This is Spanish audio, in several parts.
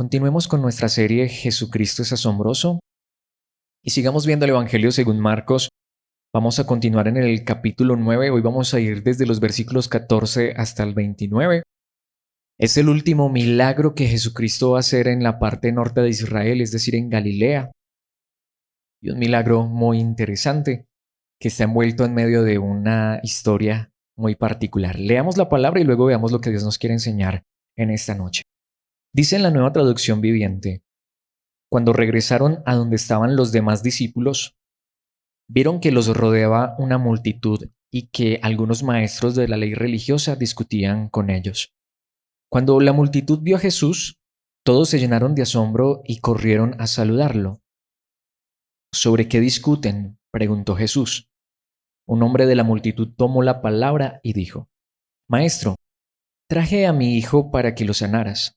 Continuemos con nuestra serie Jesucristo es asombroso y sigamos viendo el Evangelio según Marcos. Vamos a continuar en el capítulo 9. Hoy vamos a ir desde los versículos 14 hasta el 29. Es el último milagro que Jesucristo va a hacer en la parte norte de Israel, es decir, en Galilea. Y un milagro muy interesante que está envuelto en medio de una historia muy particular. Leamos la palabra y luego veamos lo que Dios nos quiere enseñar en esta noche. Dice en la Nueva Traducción Viviente: cuando regresaron a donde estaban los demás discípulos, vieron que los rodeaba una multitud y que algunos maestros de la ley religiosa discutían con ellos. Cuando la multitud vio a Jesús, todos se llenaron de asombro y corrieron a saludarlo. ¿Sobre qué discuten?, preguntó Jesús. Un hombre de la multitud tomó la palabra y dijo: Maestro, traje a mi hijo para que lo sanaras.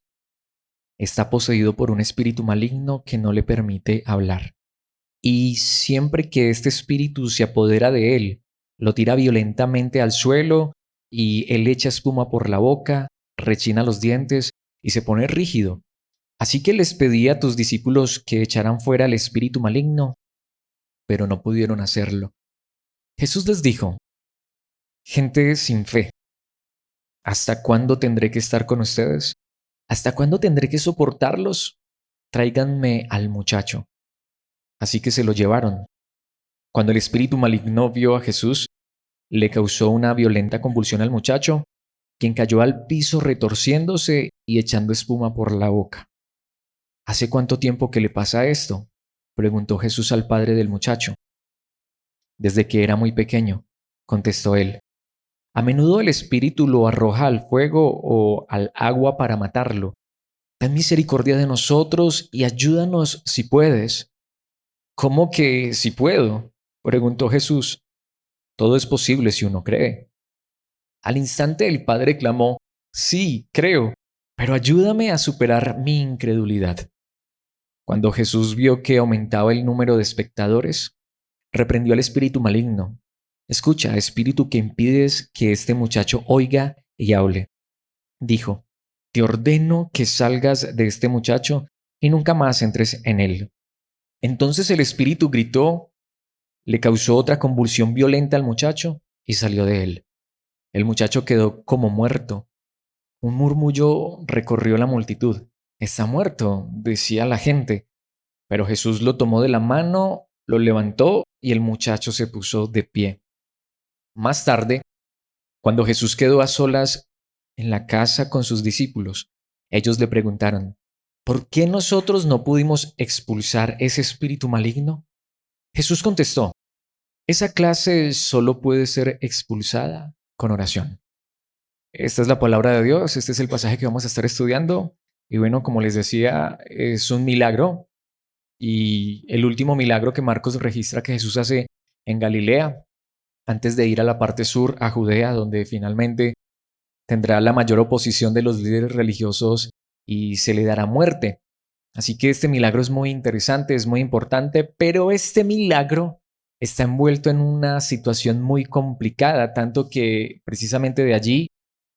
Está poseído por un espíritu maligno que no le permite hablar. Y siempre que este espíritu se apodera de él, lo tira violentamente al suelo y él echa espuma por la boca, rechina los dientes y se pone rígido. Así que les pedí a tus discípulos que echaran fuera el espíritu maligno, pero no pudieron hacerlo. Jesús les dijo: gente sin fe, ¿hasta cuándo tendré que estar con ustedes? ¿Hasta cuándo tendré que soportarlos? Tráiganme al muchacho. Así que se lo llevaron. Cuando el espíritu maligno vio a Jesús, le causó una violenta convulsión al muchacho, quien cayó al piso retorciéndose y echando espuma por la boca. ¿Hace cuánto tiempo que le pasa esto?, preguntó Jesús al padre del muchacho. Desde que era muy pequeño, contestó él. A menudo el espíritu lo arroja al fuego o al agua para matarlo. Ten misericordia de nosotros y ayúdanos si puedes. ¿Cómo que si puedo?, preguntó Jesús. Todo es posible si uno cree. Al instante el padre clamó: sí, creo, pero ayúdame a superar mi incredulidad. Cuando Jesús vio que aumentaba el número de espectadores, reprendió al espíritu maligno. Escucha, espíritu que impides que este muchacho oiga y hable. Dijo: te ordeno que salgas de este muchacho y nunca más entres en él. Entonces el espíritu gritó, le causó otra convulsión violenta al muchacho y salió de él. El muchacho quedó como muerto. Un murmullo recorrió la multitud. Está muerto, decía la gente. Pero Jesús lo tomó de la mano, lo levantó y el muchacho se puso de pie. Más tarde, cuando Jesús quedó a solas en la casa con sus discípulos, ellos le preguntaron: ¿por qué nosotros no pudimos expulsar ese espíritu maligno? Jesús contestó: esa clase solo puede ser expulsada con oración. Esta es la palabra de Dios, este es el pasaje que vamos a estar estudiando. Y bueno, como les decía, es un milagro. Y el último milagro que Marcos registra que Jesús hace en Galilea, antes de ir a la parte sur, a Judea, donde finalmente tendrá la mayor oposición de los líderes religiosos y se le dará muerte. Así que este milagro es muy interesante, es muy importante, pero este milagro está envuelto en una situación muy complicada, tanto que precisamente de allí,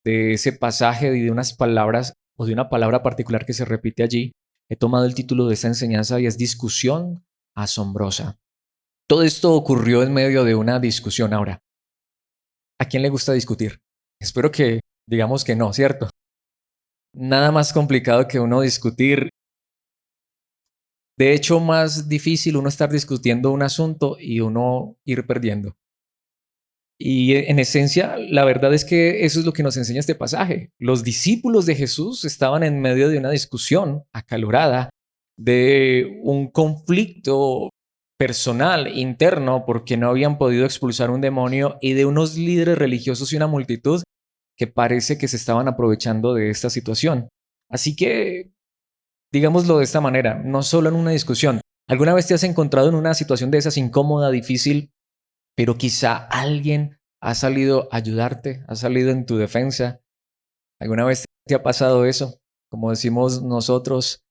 de ese pasaje y de unas palabras o de una palabra particular que se repite allí, he tomado el título de esta enseñanza y es discusión asombrosa. Todo esto ocurrió en medio de una discusión. Ahora, ¿a quién le gusta discutir? Espero que digamos que no, ¿cierto? Nada más complicado que uno discutir. De hecho, más difícil uno estar discutiendo un asunto y uno ir perdiendo. Y en esencia, la verdad es que eso es lo que nos enseña este pasaje. Los discípulos de Jesús estaban en medio de una discusión acalorada, de un conflicto personal, interno, porque no habían podido expulsar un demonio, y de unos líderes religiosos y una multitud que parece que se estaban aprovechando de esta situación. Así que, digámoslo de esta manera, no solo en una discusión. ¿Alguna vez te has encontrado en una situación de esas incómoda, difícil, pero quizá alguien ha salido a ayudarte, ha salido en tu defensa? ¿Alguna vez te ha pasado eso? Como decimos nosotros,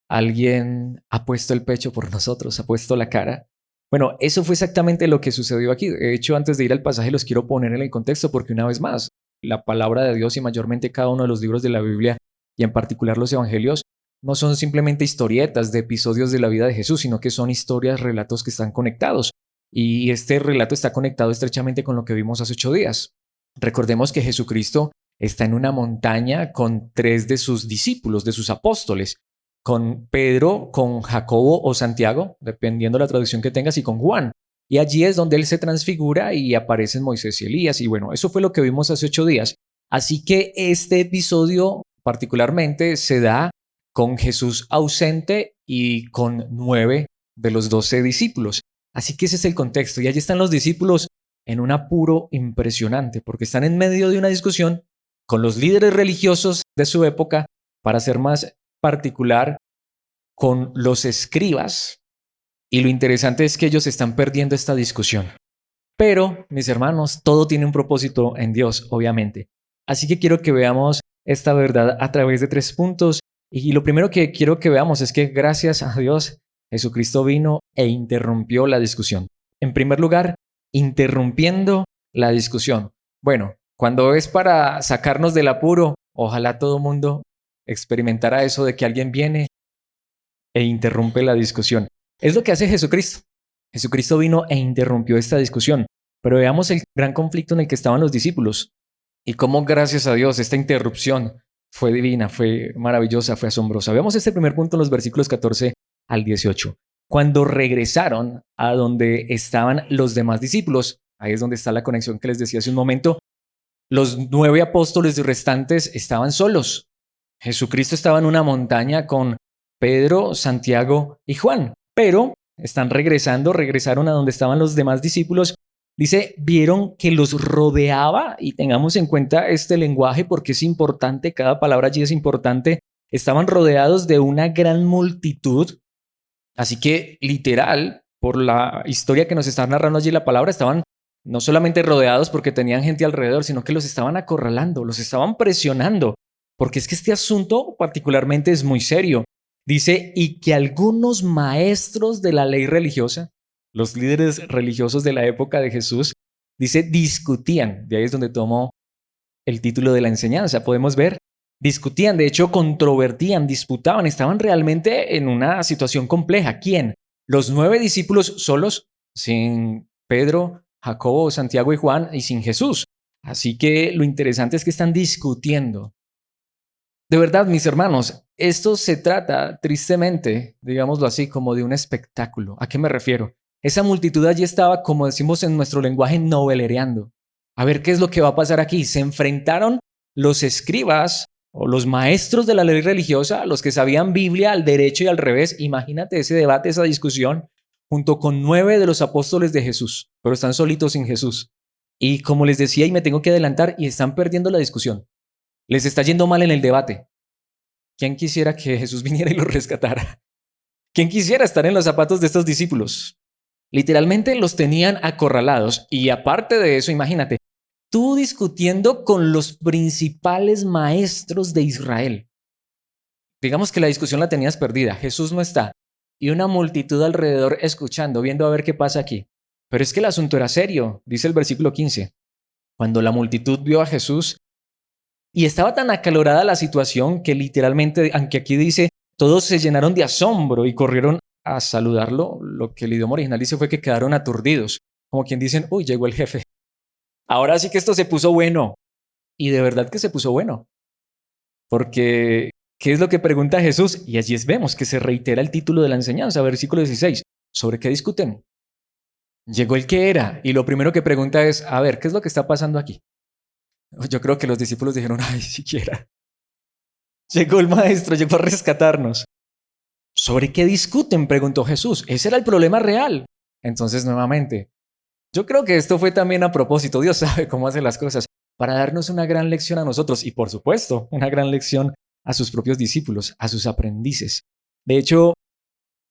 alguien ha puesto el pecho por nosotros, ha puesto la cara. Bueno, eso fue exactamente lo que sucedió aquí. De hecho, antes de ir al pasaje los quiero poner en el contexto porque una vez más, la palabra de Dios y mayormente cada uno de los libros de la Biblia y en particular los evangelios no son simplemente historietas de episodios de la vida de Jesús, sino que son historias, relatos que están conectados. Y este relato está conectado estrechamente con lo que vimos hace 8 días. Recordemos que Jesucristo está en una montaña con 3 de sus discípulos, de sus apóstoles, con Pedro, con Jacobo o Santiago, dependiendo de la traducción que tengas, y con Juan. Y allí es donde él se transfigura y aparecen Moisés y Elías. Y bueno, eso fue lo que vimos hace 8 días. Así que este episodio particularmente se da con Jesús ausente y con 9 de los 12 discípulos. Así que ese es el contexto. Y allí están los discípulos en un apuro impresionante, porque están en medio de una discusión con los líderes religiosos de su época, para ser más particular, con los escribas. Y lo interesante es que ellos están perdiendo esta discusión. Pero, mis hermanos, todo tiene un propósito en Dios, obviamente. Así que quiero que veamos esta verdad a través de 3 puntos. Y lo primero que quiero que veamos es que gracias a Dios, Jesucristo vino e interrumpió la discusión. En primer lugar, interrumpiendo la discusión. Bueno, cuando es para sacarnos del apuro, ojalá todo el mundo experimentara eso de que alguien viene e interrumpe la discusión. Es lo que hace Jesucristo. Jesucristo vino e interrumpió esta discusión. Pero veamos el gran conflicto en el que estaban los discípulos y cómo, gracias a Dios, esta interrupción fue divina, fue maravillosa, fue asombrosa. Veamos este primer punto en los versículos 14 al 18. Cuando regresaron a donde estaban los demás discípulos, ahí es donde está la conexión que les decía hace un momento, los 9 apóstoles restantes estaban solos. Jesucristo estaba en una montaña con Pedro, Santiago y Juan, pero regresaron a donde estaban los demás discípulos. Dice, vieron que los rodeaba, y tengamos en cuenta este lenguaje porque es importante, cada palabra allí es importante. Estaban rodeados de una gran multitud, así que literal, por la historia que nos está narrando allí la palabra, estaban no solamente rodeados porque tenían gente alrededor, sino que los estaban acorralando, los estaban presionando, porque es que este asunto particularmente es muy serio. Dice, y que algunos maestros de la ley religiosa, los líderes religiosos de la época de Jesús, dice, discutían. De ahí es donde tomó el título de la enseñanza. Podemos ver, discutían, de hecho, controvertían, disputaban, estaban realmente en una situación compleja. ¿Quién? Los 9 discípulos solos, sin Pedro, Jacobo, Santiago y Juan, y sin Jesús. Así que lo interesante es que están discutiendo. De verdad, mis hermanos, esto se trata, tristemente, digámoslo así, como de un espectáculo. ¿A qué me refiero? Esa multitud allí estaba, como decimos en nuestro lenguaje, novelereando. A ver qué es lo que va a pasar aquí. Se enfrentaron los escribas o los maestros de la ley religiosa, los que sabían Biblia al derecho y al revés. Imagínate ese debate, esa discusión, junto con 9 de los apóstoles de Jesús, pero están solitos sin Jesús. Y como les decía, y me tengo que adelantar, y están perdiendo la discusión. Les está yendo mal en el debate. ¿Quién quisiera que Jesús viniera y los rescatara? ¿Quién quisiera estar en los zapatos de estos discípulos? Literalmente los tenían acorralados. Y aparte de eso, imagínate, tú discutiendo con los principales maestros de Israel. Digamos que la discusión la tenías perdida. Jesús no está. Y una multitud alrededor escuchando, viendo a ver qué pasa aquí. Pero es que el asunto era serio, dice el versículo 15. Cuando la multitud vio a Jesús, y estaba tan acalorada la situación que literalmente, aunque aquí dice, todos se llenaron de asombro y corrieron a saludarlo, lo que el idioma original dice fue que quedaron aturdidos, como quien dicen, uy, llegó el jefe. Ahora sí que esto se puso bueno. Y de verdad que se puso bueno. Porque, ¿qué es lo que pregunta Jesús? Y allí vemos que se reitera el título de la enseñanza, versículo 16. ¿Sobre qué discuten? Llegó el que era, y lo primero que pregunta es, a ver, ¿qué es lo que está pasando aquí? Yo creo que los discípulos dijeron, ay, siquiera. Llegó el maestro, llegó a rescatarnos. ¿Sobre qué discuten? Preguntó Jesús. Ese era el problema real. Entonces, nuevamente, yo creo que esto fue también a propósito. Dios sabe cómo hace las cosas para darnos una gran lección a nosotros y, por supuesto, una gran lección a sus propios discípulos, a sus aprendices. De hecho,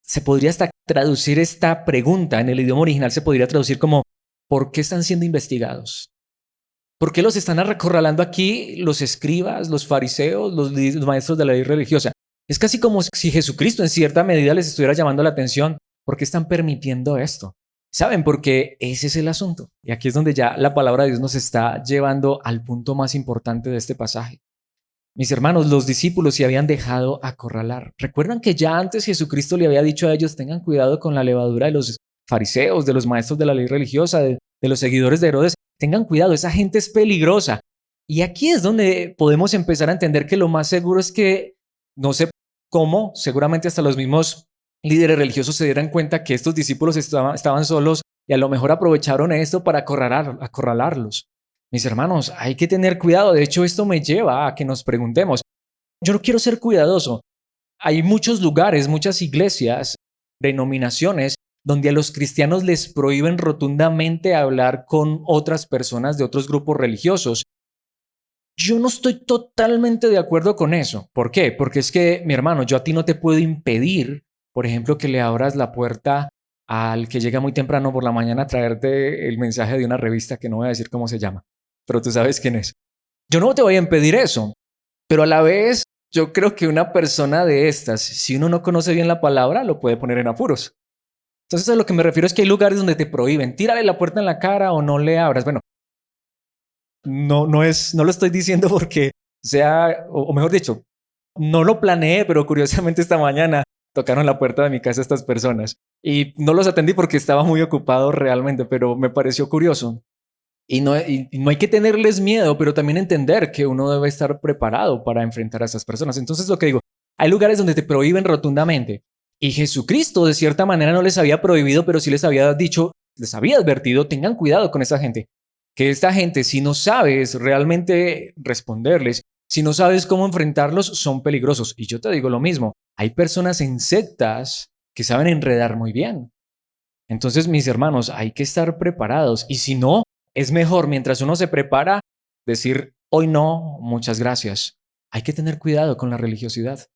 se podría hasta traducir esta pregunta en el idioma original, se podría traducir como ¿por qué están siendo investigados? ¿Por qué los están acorralando aquí los escribas, los fariseos, los maestros de la ley religiosa? Es casi como si Jesucristo en cierta medida les estuviera llamando la atención. ¿Por qué están permitiendo esto? ¿Saben? Porque ese es el asunto. Y aquí es donde ya la palabra de Dios nos está llevando al punto más importante de este pasaje. Mis hermanos, los discípulos se habían dejado acorralar. Recuerdan que ya antes Jesucristo le había dicho a ellos, tengan cuidado con la levadura de los fariseos, de los maestros de la ley religiosa, de los seguidores de Herodes. Tengan cuidado, esa gente es peligrosa. Y aquí es donde podemos empezar a entender que lo más seguro es que, no sé cómo, seguramente hasta los mismos líderes religiosos se dieran cuenta que estos discípulos estaban solos y a lo mejor aprovecharon esto para acorralarlos. Mis hermanos, hay que tener cuidado. De hecho, esto me lleva a que nos preguntemos, yo no quiero ser cuidadoso. Hay muchos lugares, muchas iglesias, denominaciones, donde a los cristianos les prohíben rotundamente hablar con otras personas de otros grupos religiosos. Yo no estoy totalmente de acuerdo con eso. ¿Por qué? Porque es que, mi hermano, yo a ti no te puedo impedir, por ejemplo, que le abras la puerta al que llega muy temprano por la mañana a traerte el mensaje de una revista que no voy a decir cómo se llama, pero tú sabes quién es. Yo no te voy a impedir eso, pero a la vez yo creo que una persona de estas, si uno no conoce bien la palabra, lo puede poner en apuros. Entonces a lo que me refiero es que hay lugares donde te prohíben, tírale la puerta en la cara o no le abras. Bueno, no lo estoy diciendo porque sea, o mejor dicho, no lo planeé, pero curiosamente esta mañana tocaron la puerta de mi casa estas personas y no los atendí porque estaba muy ocupado realmente, pero me pareció curioso. Y no hay que tenerles miedo, pero también entender que uno debe estar preparado para enfrentar a esas personas. Entonces, lo que digo, hay lugares donde te prohíben rotundamente. Y Jesucristo, de cierta manera, no les había prohibido, pero sí les había dicho, les había advertido, tengan cuidado con esa gente. Que esta gente, si no sabes realmente responderles, si no sabes cómo enfrentarlos, son peligrosos. Y yo te digo lo mismo, hay personas en sectas que saben enredar muy bien. Entonces, mis hermanos, hay que estar preparados. Y si no, es mejor mientras uno se prepara decir, hoy no, muchas gracias. Hay que tener cuidado con la religiosidad.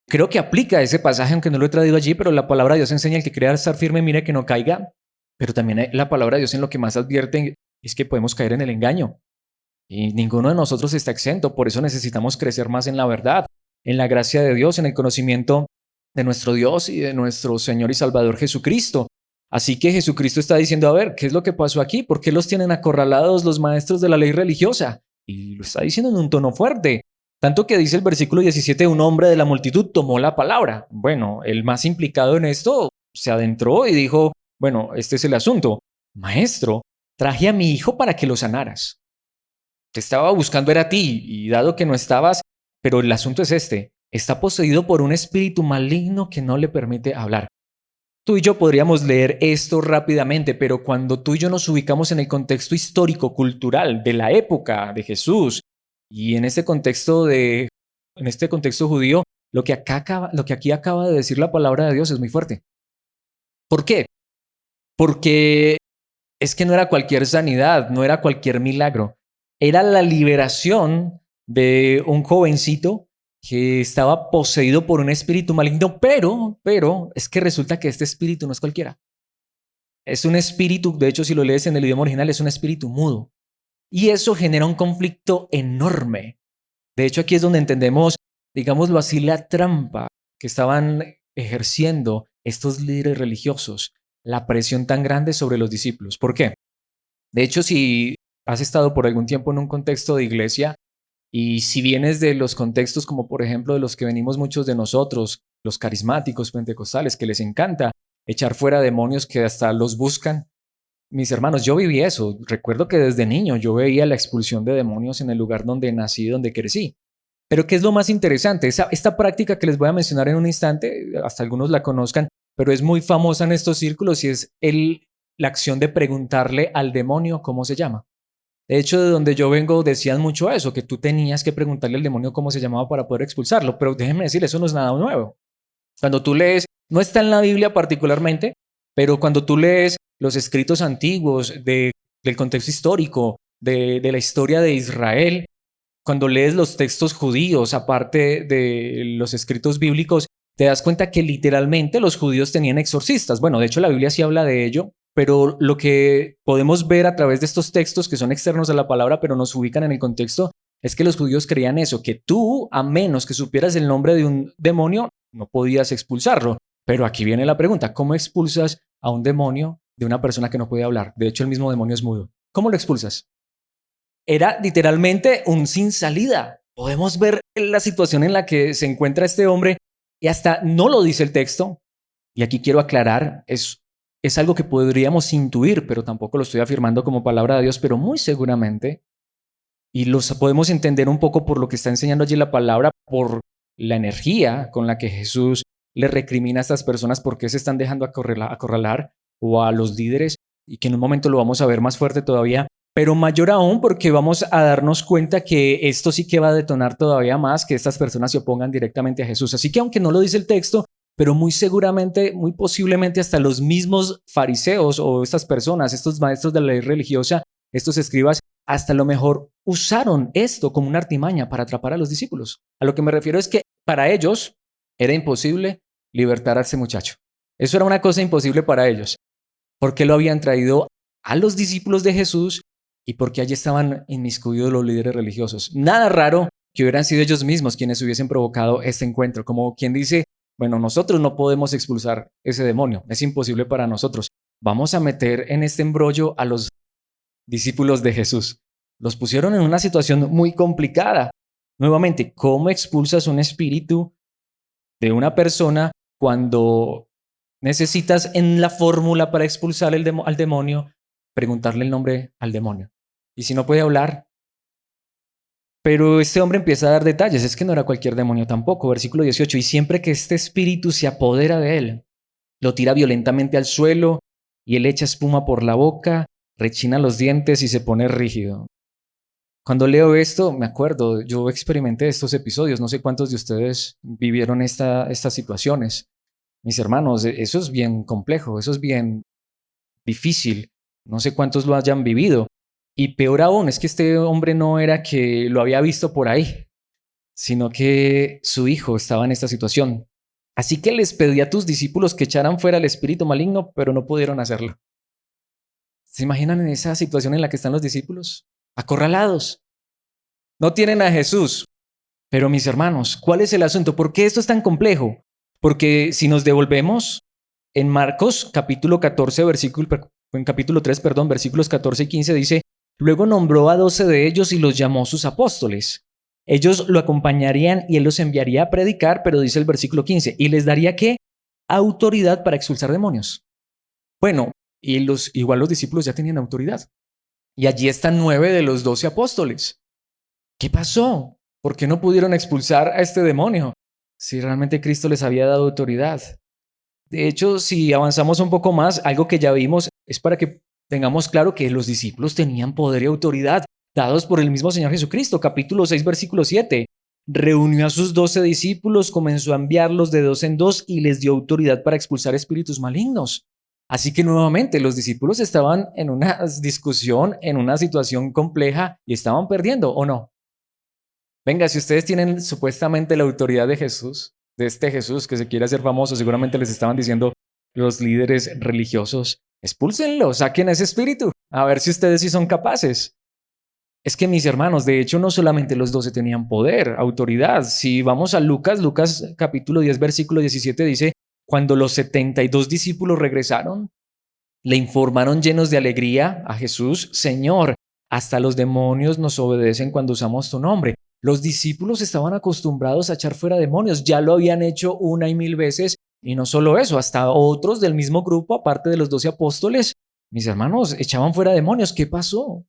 Creo que aplica ese pasaje, aunque no lo he traído allí, pero la palabra de Dios enseña el que crea estar firme, mire que no caiga. Pero también la palabra de Dios en lo que más advierte es que podemos caer en el engaño. Y ninguno de nosotros está exento. Por eso necesitamos crecer más en la verdad, en la gracia de Dios, en el conocimiento de nuestro Dios y de nuestro Señor y Salvador Jesucristo. Así que Jesucristo está diciendo, a ver, ¿qué es lo que pasó aquí? ¿Por qué los tienen acorralados los maestros de la ley religiosa? Y lo está diciendo en un tono fuerte. Tanto que dice el versículo 17, un hombre de la multitud tomó la palabra. Bueno, el más implicado en esto se adentró y dijo, bueno, este es el asunto. Maestro, traje a mi hijo para que lo sanaras. Te estaba buscando era a ti y dado que no estabas, pero el asunto es este, está poseído por un espíritu maligno que no le permite hablar. Tú y yo podríamos leer esto rápidamente, pero cuando tú y yo nos ubicamos en el contexto histórico, cultural de la época de Jesús y en este contexto judío, lo que aquí acaba de decir la palabra de Dios es muy fuerte. ¿Por qué? Porque es que no era cualquier sanidad, no era cualquier milagro, era la liberación de un jovencito que estaba poseído por un espíritu maligno, pero es que resulta que este espíritu no es cualquiera. Es un espíritu, de hecho, si lo lees en el idioma original, es un espíritu mudo. Y eso genera un conflicto enorme. De hecho, aquí es donde entendemos, digámoslo así, la trampa que estaban ejerciendo estos líderes religiosos, la presión tan grande sobre los discípulos. ¿Por qué? De hecho, si has estado por algún tiempo en un contexto de iglesia y si vienes de los contextos como por ejemplo de los que venimos muchos de nosotros, los carismáticos pentecostales, que les encanta echar fuera demonios que hasta los buscan. Mis hermanos, yo viví eso. Recuerdo que desde niño yo veía la expulsión de demonios en el lugar donde nací, donde crecí. Pero ¿qué es lo más interesante? Esta práctica que les voy a mencionar en un instante, hasta algunos la conozcan, pero es muy famosa en estos círculos y es la acción de preguntarle al demonio cómo se llama. De hecho, de donde yo vengo decían mucho eso, que tú tenías que preguntarle al demonio cómo se llamaba para poder expulsarlo, pero déjenme decir, eso no es nada nuevo. Cuando tú lees, no está en la Biblia particularmente, pero cuando tú lees los escritos antiguos del contexto histórico, de la historia de Israel, cuando lees los textos judíos, aparte de los escritos bíblicos, te das cuenta que literalmente los judíos tenían exorcistas. Bueno, de hecho la Biblia sí habla de ello, pero lo que podemos ver a través de estos textos que son externos a la palabra, pero nos ubican en el contexto, es que los judíos creían eso, que tú, a menos que supieras el nombre de un demonio, no podías expulsarlo. Pero aquí viene la pregunta, ¿cómo expulsas a un demonio de una persona que no puede hablar? De hecho, el mismo demonio es mudo. ¿Cómo lo expulsas? era literalmente un sin salida. Podemos ver la situación en la que se encuentra este hombre y hasta no lo dice el texto. Y aquí quiero aclarar, es algo que podríamos intuir, pero tampoco lo estoy afirmando como palabra de Dios, pero muy seguramente, y los podemos entender un poco por lo que está enseñando allí la palabra, por la energía con la que Jesús le recrimina a estas personas por qué se están dejando acorralar o a los líderes, y que en un momento lo vamos a ver más fuerte todavía, pero mayor aún porque vamos a darnos cuenta que esto sí que va a detonar todavía más que estas personas se opongan directamente a Jesús. Así que aunque no lo dice el texto, pero muy seguramente, muy posiblemente hasta los mismos fariseos o estas personas, estos maestros de la ley religiosa, estos escribas, hasta lo mejor usaron esto como una artimaña para atrapar a los discípulos. A lo que me refiero es que para ellos era imposible libertar a ese muchacho. Eso era una cosa imposible para ellos, porque lo habían traído a los discípulos de Jesús y porque allí estaban inmiscuidos los líderes religiosos. Nada raro que hubieran sido ellos mismos quienes hubiesen provocado este encuentro, como quien dice, bueno, nosotros no podemos expulsar ese demonio, es imposible para nosotros. Vamos a meter en este embrollo a los discípulos de Jesús. Los pusieron en una situación muy complicada. Nuevamente, ¿cómo expulsas un espíritu de una persona cuando necesitas en la fórmula para expulsar al demonio preguntarle el nombre al demonio? Y si no puede hablar, pero este hombre empieza a dar detalles, es que no era cualquier demonio tampoco. Versículo 18, y siempre que este espíritu se apodera de él, lo tira violentamente al suelo y él echa espuma por la boca, rechina los dientes y se pone rígido. Cuando leo esto, me acuerdo, yo experimenté estos episodios, no sé cuántos de ustedes vivieron estas situaciones. Mis hermanos, eso es bien complejo, eso es bien difícil, no sé cuántos lo hayan vivido. Y peor aún, es que este hombre no era que lo había visto por ahí, sino que su hijo estaba en esta situación. Así que les pedí a tus discípulos que echaran fuera el espíritu maligno, pero no pudieron hacerlo. ¿Se imaginan en esa situación en la que están los discípulos? Acorralados. No tienen a Jesús. Pero mis hermanos, ¿cuál es el asunto? ¿Por qué esto es tan complejo? Porque si nos devolvemos en Marcos capítulo 14, en capítulo 3, perdón, versículos 14 y 15 dice, luego nombró a 12 de ellos y los llamó sus apóstoles. Ellos lo acompañarían y él los enviaría a predicar, pero dice el versículo 15, y les daría ¿qué? Autoridad para expulsar demonios. Bueno, y igual los discípulos ya tenían autoridad. Y allí están 9 de los 12 apóstoles. ¿Qué pasó? ¿Por qué no pudieron expulsar a este demonio? Si realmente Cristo les había dado autoridad. De hecho, si avanzamos un poco más, algo que ya vimos es para que tengamos claro que los discípulos tenían poder y autoridad dados por el mismo Señor Jesucristo. Capítulo 6, versículo 7. Reunió a sus 12 discípulos, comenzó a enviarlos de dos en dos y les dio autoridad para expulsar espíritus malignos. Así que nuevamente los discípulos estaban en una discusión, en una situación compleja y estaban perdiendo, ¿o no? Venga, si ustedes tienen supuestamente la autoridad de Jesús, de este Jesús que se quiere hacer famoso, seguramente les estaban diciendo los líderes religiosos, expúlsenlo, saquen ese espíritu, a ver si ustedes sí son capaces. Es que mis hermanos, de hecho, no solamente los 12 tenían poder, autoridad. Si vamos a Lucas capítulo 10, versículo 17 dice, cuando los 72 discípulos regresaron, le informaron llenos de alegría a Jesús, Señor, hasta los demonios nos obedecen cuando usamos tu nombre. Los discípulos estaban acostumbrados a echar fuera demonios, ya lo habían hecho una y mil veces, y no solo eso, hasta otros del mismo grupo, aparte de los 12 apóstoles, mis hermanos, echaban fuera demonios. ¿Qué pasó?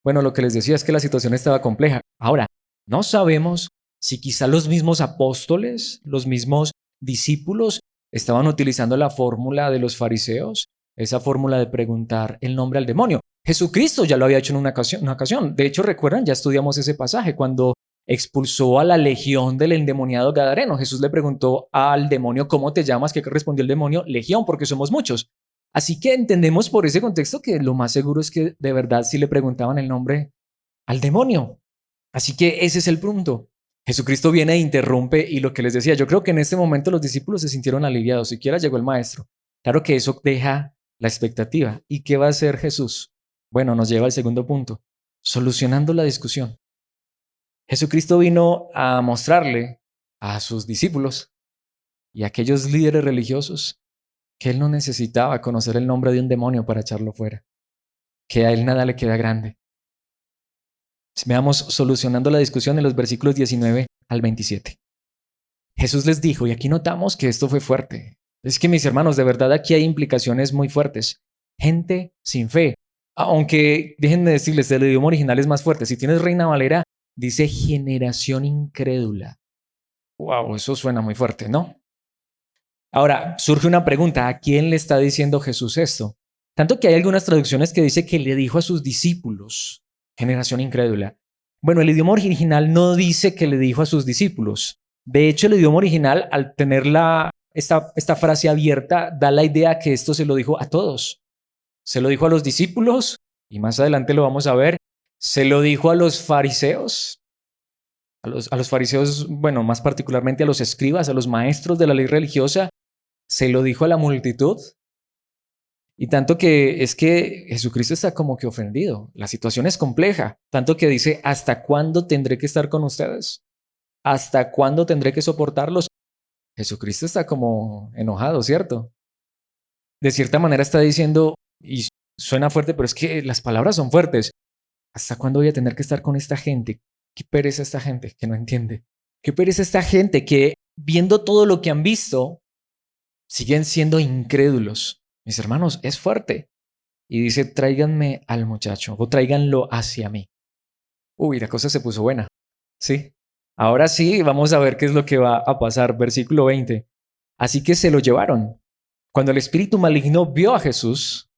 Bueno, lo que les decía es que la situación estaba compleja. Ahora, no sabemos si quizá los mismos apóstoles, los mismos discípulos, estaban utilizando la fórmula de los fariseos, esa fórmula de preguntar el nombre al demonio. Jesucristo ya lo había hecho en una ocasión. De hecho, recuerdan, ya estudiamos ese pasaje cuando expulsó a la legión del endemoniado gadareno. Jesús le preguntó al demonio, ¿cómo te llamas? ¿Qué respondió el demonio? Legión, porque somos muchos. Así que entendemos por ese contexto que lo más seguro es que de verdad sí le preguntaban el nombre al demonio. Así que ese es el punto. Jesucristo viene e interrumpe y lo que les decía, yo creo que en este momento los discípulos se sintieron aliviados, siquiera llegó el maestro. Claro que eso deja la expectativa. ¿Y qué va a hacer Jesús? Bueno, nos lleva al segundo punto, solucionando la discusión. Jesucristo vino a mostrarle a sus discípulos y a aquellos líderes religiosos que él no necesitaba conocer el nombre de un demonio para echarlo fuera, que a él nada le queda grande. Veamos solucionando la discusión en los versículos 19 al 27. Jesús les dijo, y aquí notamos que esto fue fuerte. Es que mis hermanos, de verdad aquí hay implicaciones muy fuertes. Gente sin fe. Aunque déjenme decirles, el idioma original es más fuerte. Si tienes Reina Valera, dice generación incrédula. Wow, eso suena muy fuerte, ¿no? Ahora, surge una pregunta, ¿a quién le está diciendo Jesús esto? Tanto que hay algunas traducciones que dice que le dijo a sus discípulos, generación incrédula. Bueno, el idioma original no dice que le dijo a sus discípulos. De hecho, el idioma original, al tener esta frase abierta, da la idea que esto se lo dijo a todos. Se lo dijo a los discípulos, y más adelante lo vamos a ver, se lo dijo a los fariseos, a los fariseos, bueno, más particularmente a los escribas, a los maestros de la ley religiosa, se lo dijo a la multitud. Y tanto que es que Jesucristo está como que ofendido. La situación es compleja. Tanto que dice, ¿hasta cuándo tendré que estar con ustedes? ¿Hasta cuándo tendré que soportarlos? Jesucristo está como enojado, ¿cierto? De cierta manera está diciendo, y suena fuerte, pero es que las palabras son fuertes. ¿Hasta cuándo voy a tener que estar con esta gente? ¿Qué pereza esta gente que no entiende? ¿Qué pereza esta gente que, viendo todo lo que han visto, siguen siendo incrédulos? Mis hermanos, es fuerte. Y dice, tráiganme al muchacho o tráiganlo hacia mí. Uy, la cosa se puso buena. Sí. Ahora sí, vamos a ver qué es lo que va a pasar. Versículo 20. Así que se lo llevaron. Cuando el espíritu maligno vio a Jesús,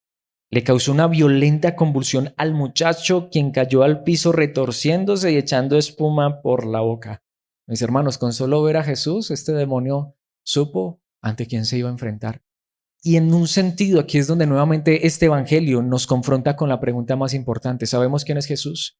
le causó una violenta convulsión al muchacho, quien cayó al piso retorciéndose y echando espuma por la boca. Mis hermanos, con solo ver a Jesús, este demonio supo ante quién se iba a enfrentar. Y en un sentido, aquí es donde nuevamente este evangelio nos confronta con la pregunta más importante. ¿Sabemos quién es Jesús?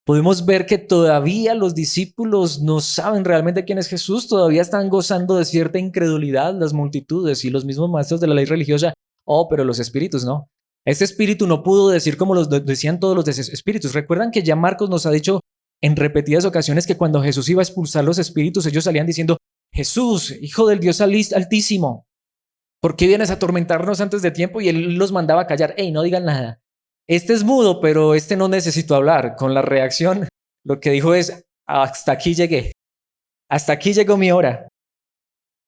Podemos ver que todavía los discípulos no saben realmente quién es Jesús, todavía están gozando de cierta incredulidad las multitudes y los mismos maestros de la ley religiosa. Oh, pero los espíritus no. Este espíritu no pudo decir como los decían todos los espíritus. Recuerdan que ya Marcos nos ha dicho en repetidas ocasiones que cuando Jesús iba a expulsar los espíritus, ellos salían diciendo, Jesús, Hijo del Dios Altísimo, ¿por qué vienes a atormentarnos antes de tiempo? Y él los mandaba a callar. ¡Ey, no digan nada! Este es mudo, pero este no necesito hablar. Con la reacción, lo que dijo es, hasta aquí llegué. Hasta aquí llegó mi hora.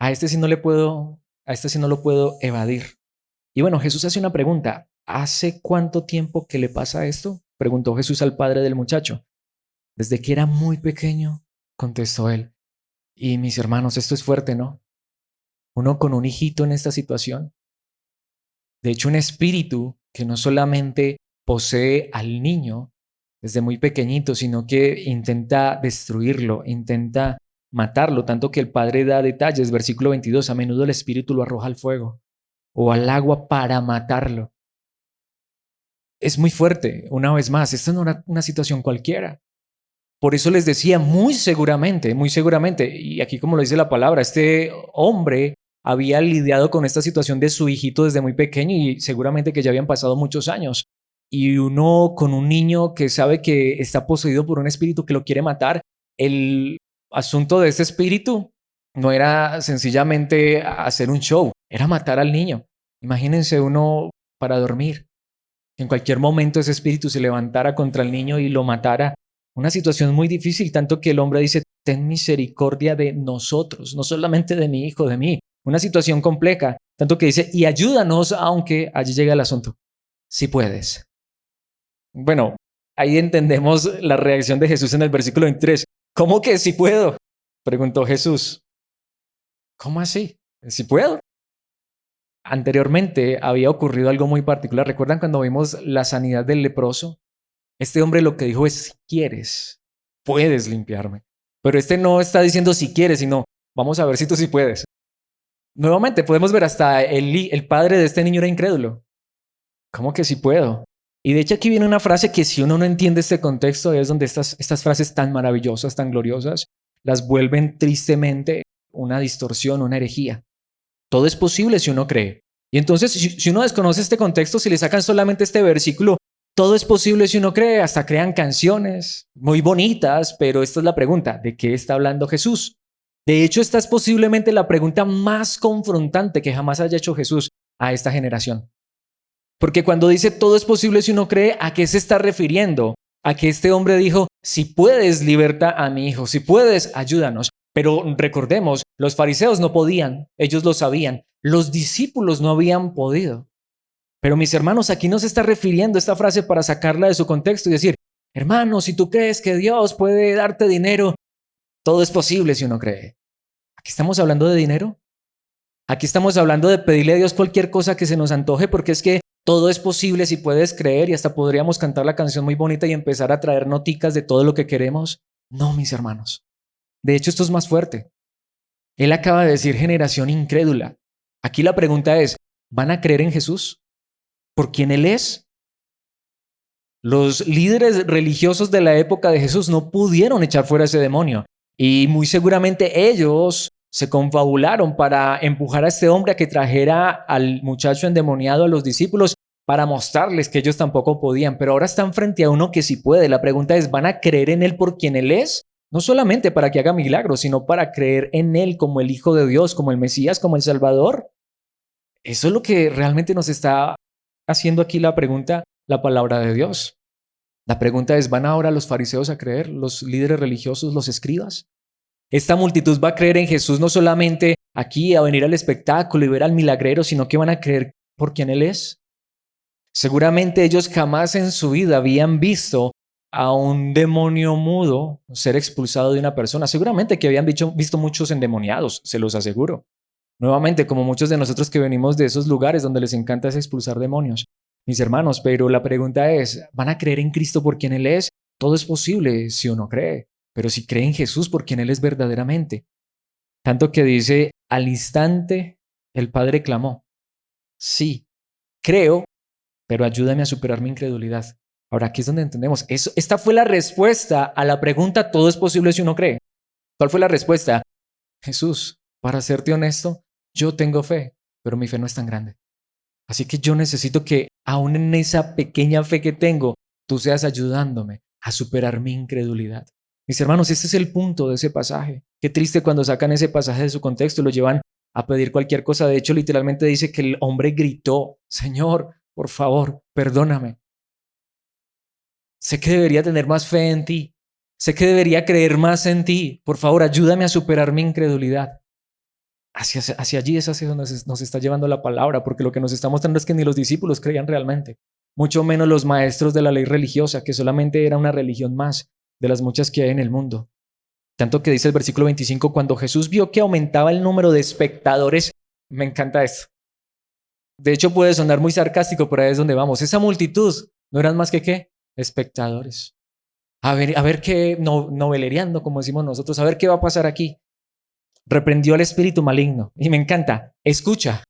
A este sí no lo puedo evadir. Y bueno, Jesús hace una pregunta. ¿Hace cuánto tiempo que le pasa esto? Preguntó Jesús al padre del muchacho. Desde que era muy pequeño, contestó él. Y mis hermanos, esto es fuerte, ¿no? Uno con un hijito en esta situación. De hecho, un espíritu que no solamente posee al niño desde muy pequeñito, sino que intenta destruirlo, intenta matarlo, tanto que el padre da detalles, versículo 22, a menudo el espíritu lo arroja al fuego o al agua para matarlo. Es muy fuerte, una vez más, esta no es una situación cualquiera. Por eso les decía, muy seguramente, y aquí como lo dice la palabra, este hombre había lidiado con esta situación de su hijito desde muy pequeño y seguramente que ya habían pasado muchos años. Y uno con un niño que sabe que está poseído por un espíritu que lo quiere matar, el asunto de este espíritu no era sencillamente hacer un show, era matar al niño. Imagínense uno para dormir, que en cualquier momento ese espíritu se levantara contra el niño y lo matara. Una situación muy difícil, tanto que el hombre dice, ten misericordia de nosotros, no solamente de mi hijo, de mí. Una situación compleja, tanto que dice, y ayúdanos, aunque allí llega el asunto. Si puedes. Bueno, ahí entendemos la reacción de Jesús en el versículo 23. ¿Cómo que si puedo? Preguntó Jesús. ¿Cómo así? ¿Si puedo? Anteriormente había ocurrido algo muy particular. ¿Recuerdan cuando vimos la sanidad del leproso? Este hombre lo que dijo es, si quieres, puedes limpiarme. Pero este no está diciendo si quieres, sino vamos a ver si tú sí puedes. Nuevamente podemos ver hasta el padre de este niño era incrédulo. ¿Cómo que sí puedo? Y de hecho aquí viene una frase que si uno no entiende este contexto es donde estas frases tan maravillosas, tan gloriosas, las vuelven tristemente una distorsión, una herejía. Todo es posible si uno cree. Y entonces si uno desconoce este contexto, si le sacan solamente este versículo, todo es posible si uno cree, hasta crean canciones muy bonitas, pero esta es la pregunta, ¿de qué está hablando Jesús? De hecho, esta es posiblemente la pregunta más confrontante que jamás haya hecho Jesús a esta generación. Porque cuando dice todo es posible si uno cree, ¿a qué se está refiriendo? a que este hombre dijo, si puedes, liberta a mi hijo, si puedes, ayúdanos. Pero recordemos, los fariseos no podían, ellos lo sabían, los discípulos no habían podido. Pero mis hermanos, aquí no se está refiriendo esta frase para sacarla de su contexto y decir, hermano, si tú crees que Dios puede darte dinero, todo es posible si uno cree. Aquí estamos hablando de dinero. Aquí estamos hablando de pedirle a Dios cualquier cosa que se nos antoje, porque es que todo es posible si puedes creer y hasta podríamos cantar la canción muy bonita y empezar a traer noticas de todo lo que queremos. No, mis hermanos. De hecho, esto es más fuerte. Él acaba de decir generación incrédula. Aquí la pregunta es, ¿van a creer en Jesús por quien Él es? Los líderes religiosos de la época de Jesús no pudieron echar fuera ese demonio y muy seguramente ellos se confabularon para empujar a este hombre a que trajera al muchacho endemoniado a los discípulos para mostrarles que ellos tampoco podían, pero ahora están frente a uno que sí puede. La pregunta es, ¿van a creer en él por quien él es? No solamente para que haga milagros, sino para creer en él como el Hijo de Dios, como el Mesías, como el Salvador. Eso es lo que realmente nos está haciendo aquí la pregunta, la palabra de Dios. La pregunta es, ¿van ahora los fariseos a creer, los líderes religiosos, los escribas? Esta multitud va a creer en Jesús no solamente aquí a venir al espectáculo y ver al milagrero, sino que van a creer por quien Él es. Seguramente ellos jamás en su vida habían visto a un demonio mudo ser expulsado de una persona. Seguramente que habían visto muchos endemoniados, se los aseguro. Nuevamente, como muchos de nosotros que venimos de esos lugares donde les encanta es expulsar demonios. Mis hermanos, pero la pregunta es, ¿van a creer en Cristo por quien Él es? Todo es posible si uno cree, pero si cree en Jesús por quien Él es verdaderamente. Tanto que dice, al instante el Padre clamó, sí, creo, pero ayúdame a superar mi incredulidad. Ahora, aquí es donde entendemos, esta fue la respuesta a la pregunta, ¿todo es posible si uno cree? ¿Cuál fue la respuesta? Jesús, para serte honesto, yo tengo fe, pero mi fe no es tan grande. Así que yo necesito que aún en esa pequeña fe que tengo, tú seas ayudándome a superar mi incredulidad. Mis hermanos, este es el punto de ese pasaje. Qué triste cuando sacan ese pasaje de su contexto y lo llevan a pedir cualquier cosa. De hecho, literalmente dice que el hombre gritó, Señor, por favor, perdóname. Sé que debería tener más fe en ti. Sé que debería creer más en ti. Por favor, ayúdame a superar mi incredulidad. Hacia allí es hacia donde nos está llevando la palabra, porque lo que nos está mostrando es que ni los discípulos creían realmente, mucho menos los maestros de la ley religiosa, que solamente era una religión más de las muchas que hay en el mundo. Tanto que dice el versículo 25, cuando Jesús vio que aumentaba el número de espectadores, me encanta esto. De hecho puede sonar muy sarcástico, pero ahí es donde vamos. Esa multitud no eran más que ¿qué? Espectadores. A ver qué, noveleriando, como decimos nosotros, a ver qué va a pasar aquí. Reprendió al espíritu maligno. Y me encanta, escucha.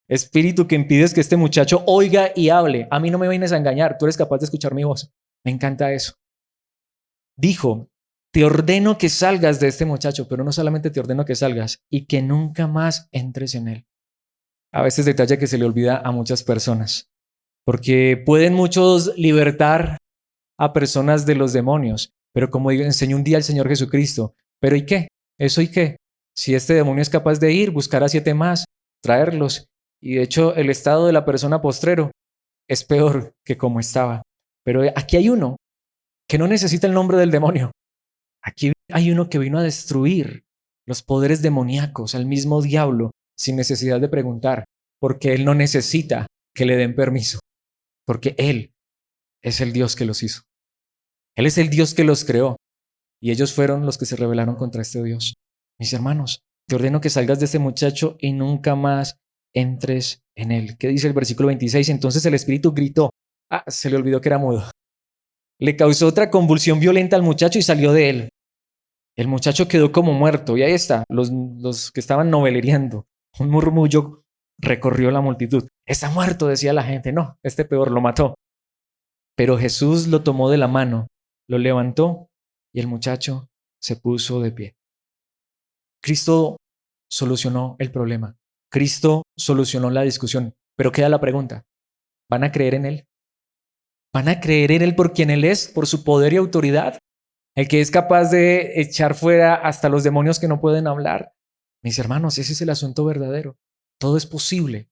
Espíritu que impides que este muchacho oiga y hable. A mí no me vienes a engañar, tú eres capaz de escuchar mi voz. Me encanta eso. Dijo, te ordeno que salgas de este muchacho, pero no solamente te ordeno que salgas y que nunca más entres en él. A veces detalle que se le olvida a muchas personas, porque pueden muchos libertar a personas de los demonios, pero como enseñó un día el Señor Jesucristo, ¿pero y qué? ¿Eso y qué? Si este demonio es capaz de ir, buscar a 7 más, traerlos, y de hecho el estado de la persona postrero es peor que como estaba. Pero aquí hay uno que no necesita el nombre del demonio. Aquí hay uno que vino a destruir los poderes demoníacos, al mismo diablo, sin necesidad de preguntar, porque él no necesita que le den permiso, porque él es el Dios que los hizo. Él es el Dios que los creó y ellos fueron los que se rebelaron contra este Dios. Mis hermanos, te ordeno que salgas de este muchacho y nunca más entres en él. ¿Qué dice el versículo 26? Entonces el espíritu gritó. Se le olvidó que era mudo. Le causó otra convulsión violenta al muchacho y salió de él. El muchacho quedó como muerto y ahí está, los que estaban noveleriando. Un murmullo recorrió la multitud. Está muerto, decía la gente. No, este peor lo mató. Pero Jesús lo tomó de la mano, lo levantó y el muchacho se puso de pie. Cristo solucionó el problema. Cristo solucionó la discusión. Pero queda la pregunta, ¿van a creer en Él? ¿Van a creer en Él por quien Él es, por su poder y autoridad? El que es capaz de echar fuera hasta los demonios que no pueden hablar. Mis hermanos, ese es el asunto verdadero. Todo es posible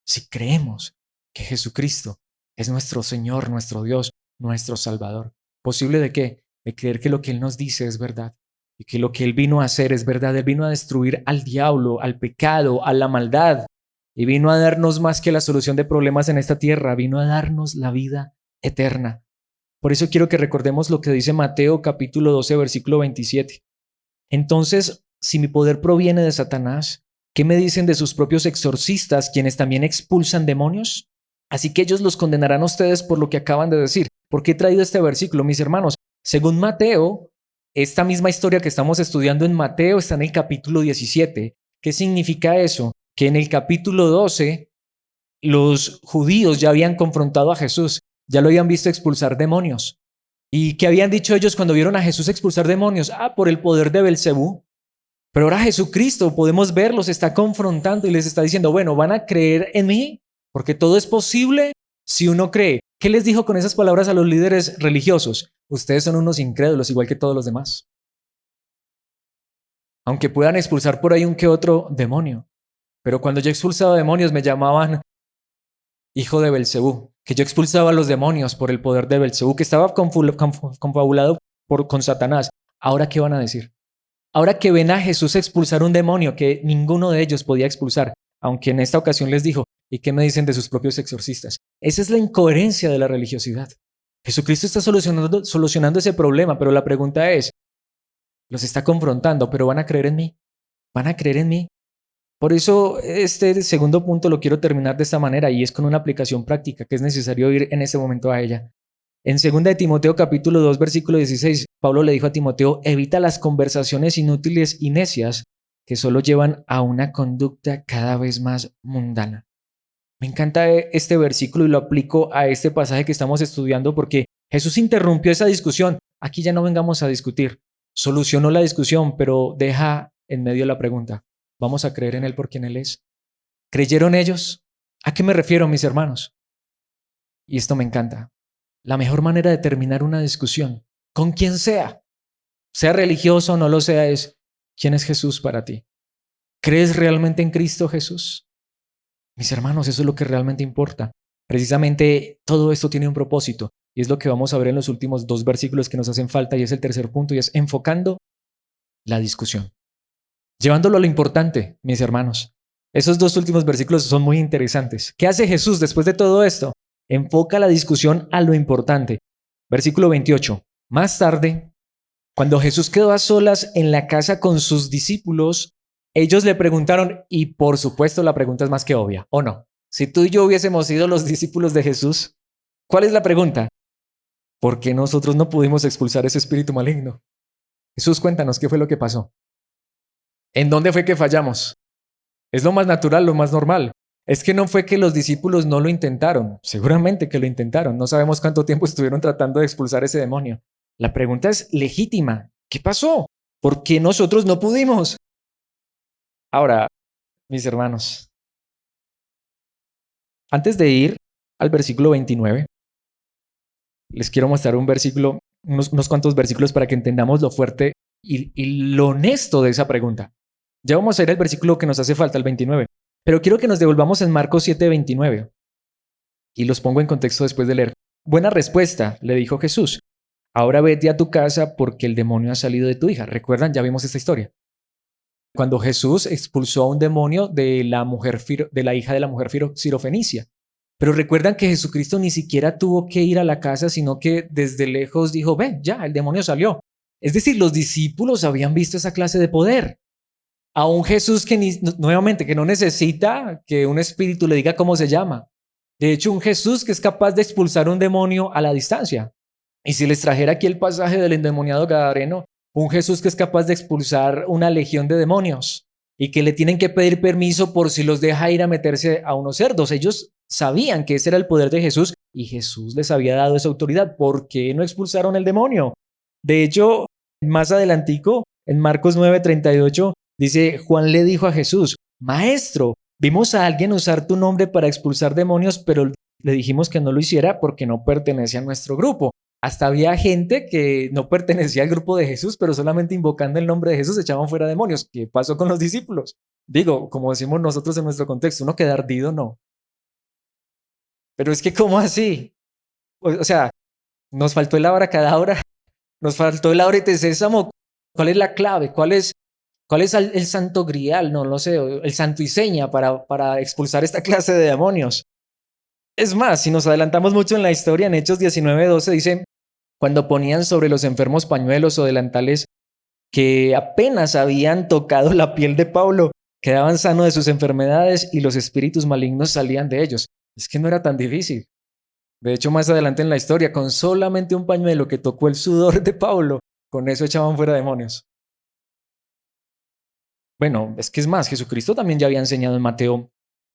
si creemos que Jesucristo es nuestro Señor, nuestro Dios, nuestro Salvador. ¿Posible de qué? De creer que lo que Él nos dice es verdad y que lo que Él vino a hacer es verdad. Él vino a destruir al diablo, al pecado, a la maldad y vino a darnos más que la solución de problemas en esta tierra, vino a darnos la vida eterna. Por eso quiero que recordemos lo que dice Mateo capítulo 12, versículo 27. Entonces, si mi poder proviene de Satanás, ¿qué me dicen de sus propios exorcistas, quienes también expulsan demonios? Así que ellos los condenarán a ustedes por lo que acaban de decir. ¿Por qué he traído este versículo, mis hermanos? Según Mateo, esta misma historia que estamos estudiando en Mateo está en el capítulo 17. ¿Qué significa eso? Que en el capítulo 12 los judíos ya habían confrontado a Jesús, ya lo habían visto expulsar demonios. ¿Y qué habían dicho ellos cuando vieron a Jesús expulsar demonios? Por el poder de Belcebú. Pero ahora Jesucristo, podemos ver, los está confrontando y les está diciendo, bueno, ¿van a creer en mí? Porque todo es posible si uno cree. ¿Qué les dijo con esas palabras a los líderes religiosos? Ustedes son unos incrédulos, igual que todos los demás. Aunque puedan expulsar por ahí un que otro demonio. Pero cuando yo expulsaba demonios me llamaban hijo de Belcebú, que yo expulsaba a los demonios por el poder de Belcebú, que estaba confabulado con Satanás. ¿Ahora qué van a decir? Ahora que ven a Jesús expulsar un demonio que ninguno de ellos podía expulsar, aunque en esta ocasión les dijo, ¿y qué me dicen de sus propios exorcistas? Esa es la incoherencia de la religiosidad. Jesucristo está solucionando ese problema, pero la pregunta es, los está confrontando, pero ¿van a creer en mí? ¿Van a creer en mí? Por eso este segundo punto lo quiero terminar de esta manera y es con una aplicación práctica que es necesario ir en este momento a ella. En 2 de Timoteo capítulo 2 versículo 16, Pablo le dijo a Timoteo, evita las conversaciones inútiles y necias que solo llevan a una conducta cada vez más mundana. Me encanta este versículo y lo aplico a este pasaje que estamos estudiando porque Jesús interrumpió esa discusión. Aquí ya no vengamos a discutir. Solucionó la discusión, pero deja en medio la pregunta. ¿Vamos a creer en Él por quien Él es? ¿Creyeron ellos? ¿A qué me refiero, mis hermanos? Y esto me encanta. La mejor manera de terminar una discusión, con quien sea religioso o no lo sea, es ¿quién es Jesús para ti? ¿Crees realmente en Cristo Jesús? Mis hermanos, eso es lo que realmente importa. Precisamente todo esto tiene un propósito y es lo que vamos a ver en los últimos 2 versículos que nos hacen falta y es el tercer punto y es enfocando la discusión. Llevándolo a lo importante, mis hermanos. Esos 2 últimos versículos son muy interesantes. ¿Qué hace Jesús después de todo esto? Enfoca la discusión a lo importante. Versículo 28. Más tarde, cuando Jesús quedó a solas en la casa con sus discípulos, ellos le preguntaron, y por supuesto la pregunta es más que obvia, ¿o no? Si tú y yo hubiésemos sido los discípulos de Jesús, ¿cuál es la pregunta? ¿Por qué nosotros no pudimos expulsar ese espíritu maligno? Jesús, cuéntanos, ¿qué fue lo que pasó? ¿En dónde fue que fallamos? Es lo más natural, lo más normal. Es que no fue que los discípulos no lo intentaron, seguramente que lo intentaron, no sabemos cuánto tiempo estuvieron tratando de expulsar ese demonio. La pregunta es legítima, ¿qué pasó? ¿Por qué nosotros no pudimos? Ahora, mis hermanos, antes de ir al versículo 29, les quiero mostrar un versículo, unos cuantos versículos para que entendamos lo fuerte y lo honesto de esa pregunta. Ya vamos a ir al versículo que nos hace falta, el 29. Pero quiero que nos devolvamos en Marcos 7:29. Y los pongo en contexto después de leer. Buena respuesta, le dijo Jesús. Ahora vete a tu casa porque el demonio ha salido de tu hija. ¿Recuerdan? Ya vimos esta historia. Cuando Jesús expulsó a un demonio de la hija de la mujer sirofenicia. Pero recuerdan que Jesucristo ni siquiera tuvo que ir a la casa, sino que desde lejos dijo, ven, ya, el demonio salió. Es decir, los discípulos habían visto esa clase de poder. A un Jesús que nuevamente que no necesita que un espíritu le diga cómo se llama. De hecho, un Jesús que es capaz de expulsar un demonio a la distancia. Y si les trajera aquí el pasaje del endemoniado gadareno, un Jesús que es capaz de expulsar una legión de demonios y que le tienen que pedir permiso por si los deja ir a meterse a unos cerdos. Ellos sabían que ese era el poder de Jesús y Jesús les había dado esa autoridad. ¿Por qué no expulsaron el demonio? De hecho, más adelantico, en Marcos 9:38, dice, Juan le dijo a Jesús, Maestro, vimos a alguien usar tu nombre para expulsar demonios, pero le dijimos que no lo hiciera porque no pertenece a nuestro grupo. Hasta había gente que no pertenecía al grupo de Jesús, pero solamente invocando el nombre de Jesús echaban fuera demonios. ¿Qué pasó con los discípulos? Digo, como decimos nosotros en nuestro contexto, uno queda ardido, no. Pero es que, ¿cómo así? O sea, Nos faltó el abracadabra, nos faltó el ábrete sésamo. ¿Cuál es la clave? ¿Cuál es el santo grial? No lo sé, el santo y seña para expulsar esta clase de demonios. Es más, si nos adelantamos mucho en la historia, en Hechos 19:12 dice, cuando ponían sobre los enfermos pañuelos o delantales que apenas habían tocado la piel de Pablo, quedaban sanos de sus enfermedades y los espíritus malignos salían de ellos. Es que no era tan difícil. De hecho, más adelante en la historia, con solamente un pañuelo que tocó el sudor de Pablo, con eso echaban fuera demonios. Bueno, es que es más, Jesucristo también ya había enseñado en Mateo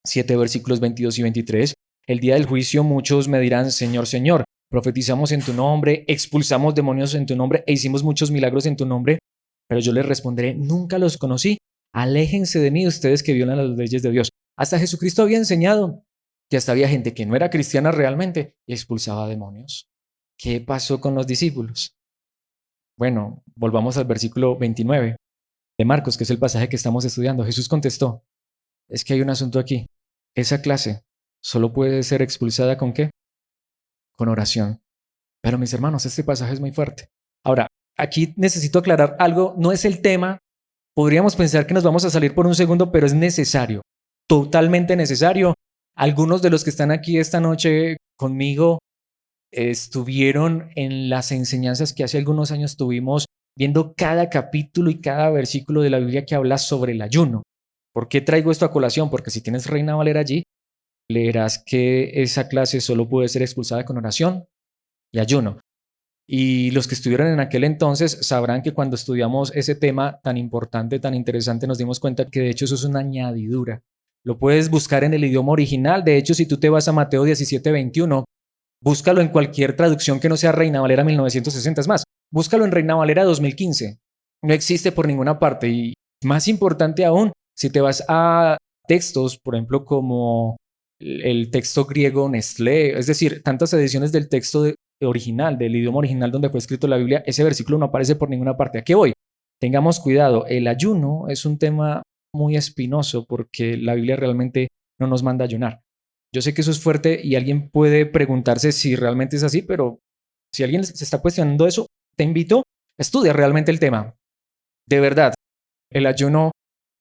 7, versículos 22 y 23. El día del juicio muchos me dirán, Señor, Señor, profetizamos en tu nombre, expulsamos demonios en tu nombre e hicimos muchos milagros en tu nombre, pero yo les responderé, nunca los conocí, aléjense de mí ustedes que violan las leyes de Dios. Hasta Jesucristo había enseñado que hasta había gente que no era cristiana realmente y expulsaba demonios. ¿Qué pasó con los discípulos? Bueno, volvamos al versículo 29 de Marcos, que es el pasaje que estamos estudiando. Jesús contestó, es que hay un asunto aquí. Esa clase solo puede ser expulsada ¿con qué? Con oración. Pero mis hermanos, este pasaje es muy fuerte. Ahora, aquí necesito aclarar algo, no es el tema. Podríamos pensar que nos vamos a salir por un segundo, pero es necesario, totalmente necesario. Algunos de los que están aquí esta noche conmigo estuvieron en las enseñanzas que hace algunos años tuvimos viendo cada capítulo y cada versículo de la Biblia que habla sobre el ayuno. ¿Por qué traigo esto a colación? Porque si tienes Reina Valera allí, leerás que esa clase solo puede ser expulsada con oración y ayuno. Y los que estuvieron en aquel entonces sabrán que cuando estudiamos ese tema tan importante, tan interesante, nos dimos cuenta que de hecho eso es una añadidura. Lo puedes buscar en el idioma original. De hecho, si tú te vas a Mateo 17:21, búscalo en cualquier traducción que no sea Reina Valera 1960. Es más, búscalo en Reina Valera 2015. No existe por ninguna parte. Y más importante aún, si te vas a textos, por ejemplo, como el texto griego Nestlé, es decir, tantas ediciones del texto original, del idioma original donde fue escrito la Biblia, ese versículo no aparece por ninguna parte. ¿A qué voy? Tengamos cuidado. El ayuno es un tema muy espinoso porque la Biblia realmente no nos manda a ayunar. Yo sé que eso es fuerte y alguien puede preguntarse si realmente es así, pero si alguien se está cuestionando eso, te invito a estudiar realmente el tema. De verdad, el ayuno,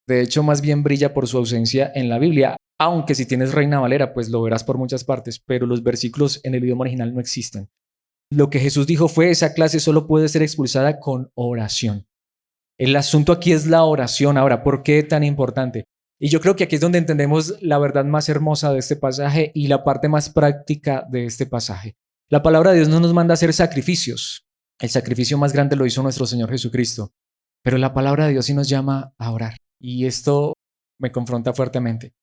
de hecho, más bien brilla por su ausencia en la Biblia, aunque si tienes Reina Valera, pues lo verás por muchas partes, pero los versículos en el idioma original no existen. Lo que Jesús dijo fue, esa clase solo puede ser expulsada con oración. El asunto aquí es la oración. Ahora, ¿por qué tan importante? Y yo creo que aquí es donde entendemos la verdad más hermosa de este pasaje y la parte más práctica de este pasaje. La palabra de Dios no nos manda a hacer sacrificios. El sacrificio más grande lo hizo nuestro Señor Jesucristo. Pero la palabra de Dios sí nos llama a orar. Y esto me confronta fuertemente.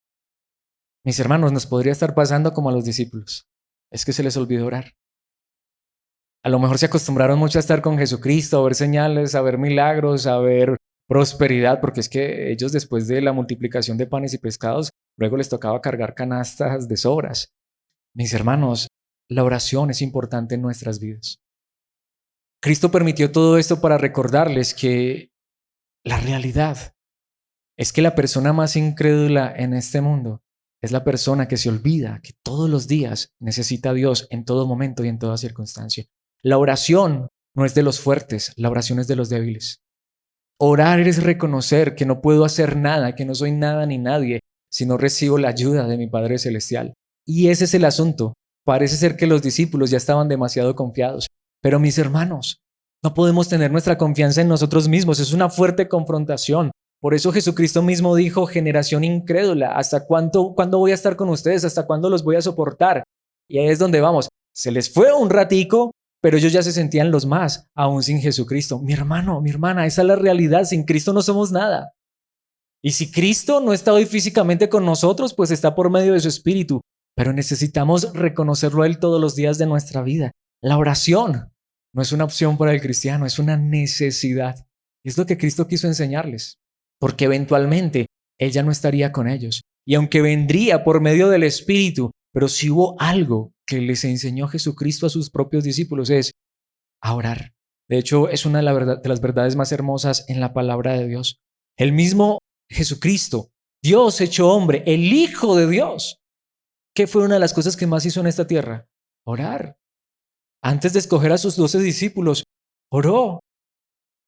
Mis hermanos, nos podría estar pasando como a los discípulos. Es que se les olvidó orar. A lo mejor se acostumbraron mucho a estar con Jesucristo, a ver señales, a ver milagros, a ver prosperidad, porque es que ellos después de la multiplicación de panes y pescados, luego les tocaba cargar canastas de sobras. Mis hermanos, la oración es importante en nuestras vidas. Cristo permitió todo esto para recordarles que la realidad es que la persona más incrédula en este mundo es la persona que se olvida que todos los días necesita a Dios en todo momento y en toda circunstancia. La oración no es de los fuertes, la oración es de los débiles. Orar es reconocer que no puedo hacer nada, que no soy nada ni nadie, si no recibo la ayuda de mi Padre Celestial. Y ese es el asunto. Parece ser que los discípulos ya estaban demasiado confiados. Pero mis hermanos, no podemos tener nuestra confianza en nosotros mismos. Es una fuerte confrontación. Por eso Jesucristo mismo dijo, generación incrédula, ¿cuándo voy a estar con ustedes? ¿Hasta cuándo los voy a soportar? Y ahí es donde vamos. Se les fue un ratico, pero ellos ya se sentían los más, aún sin Jesucristo. Mi hermano, mi hermana, esa es la realidad. Sin Cristo no somos nada. Y si Cristo no está hoy físicamente con nosotros, pues está por medio de su Espíritu. Pero necesitamos reconocerlo a Él todos los días de nuestra vida. La oración no es una opción para el cristiano, es una necesidad. Es lo que Cristo quiso enseñarles. Porque eventualmente Él ya no estaría con ellos. Y aunque vendría por medio del Espíritu, pero si hubo algo que les enseñó Jesucristo a sus propios discípulos es a orar. De hecho, es una de las verdades más hermosas en la palabra de Dios. El mismo Jesucristo, Dios hecho hombre, el Hijo de Dios. ¿Qué fue una de las cosas que más hizo en esta tierra? Orar. Antes de escoger a sus 12 discípulos, oró.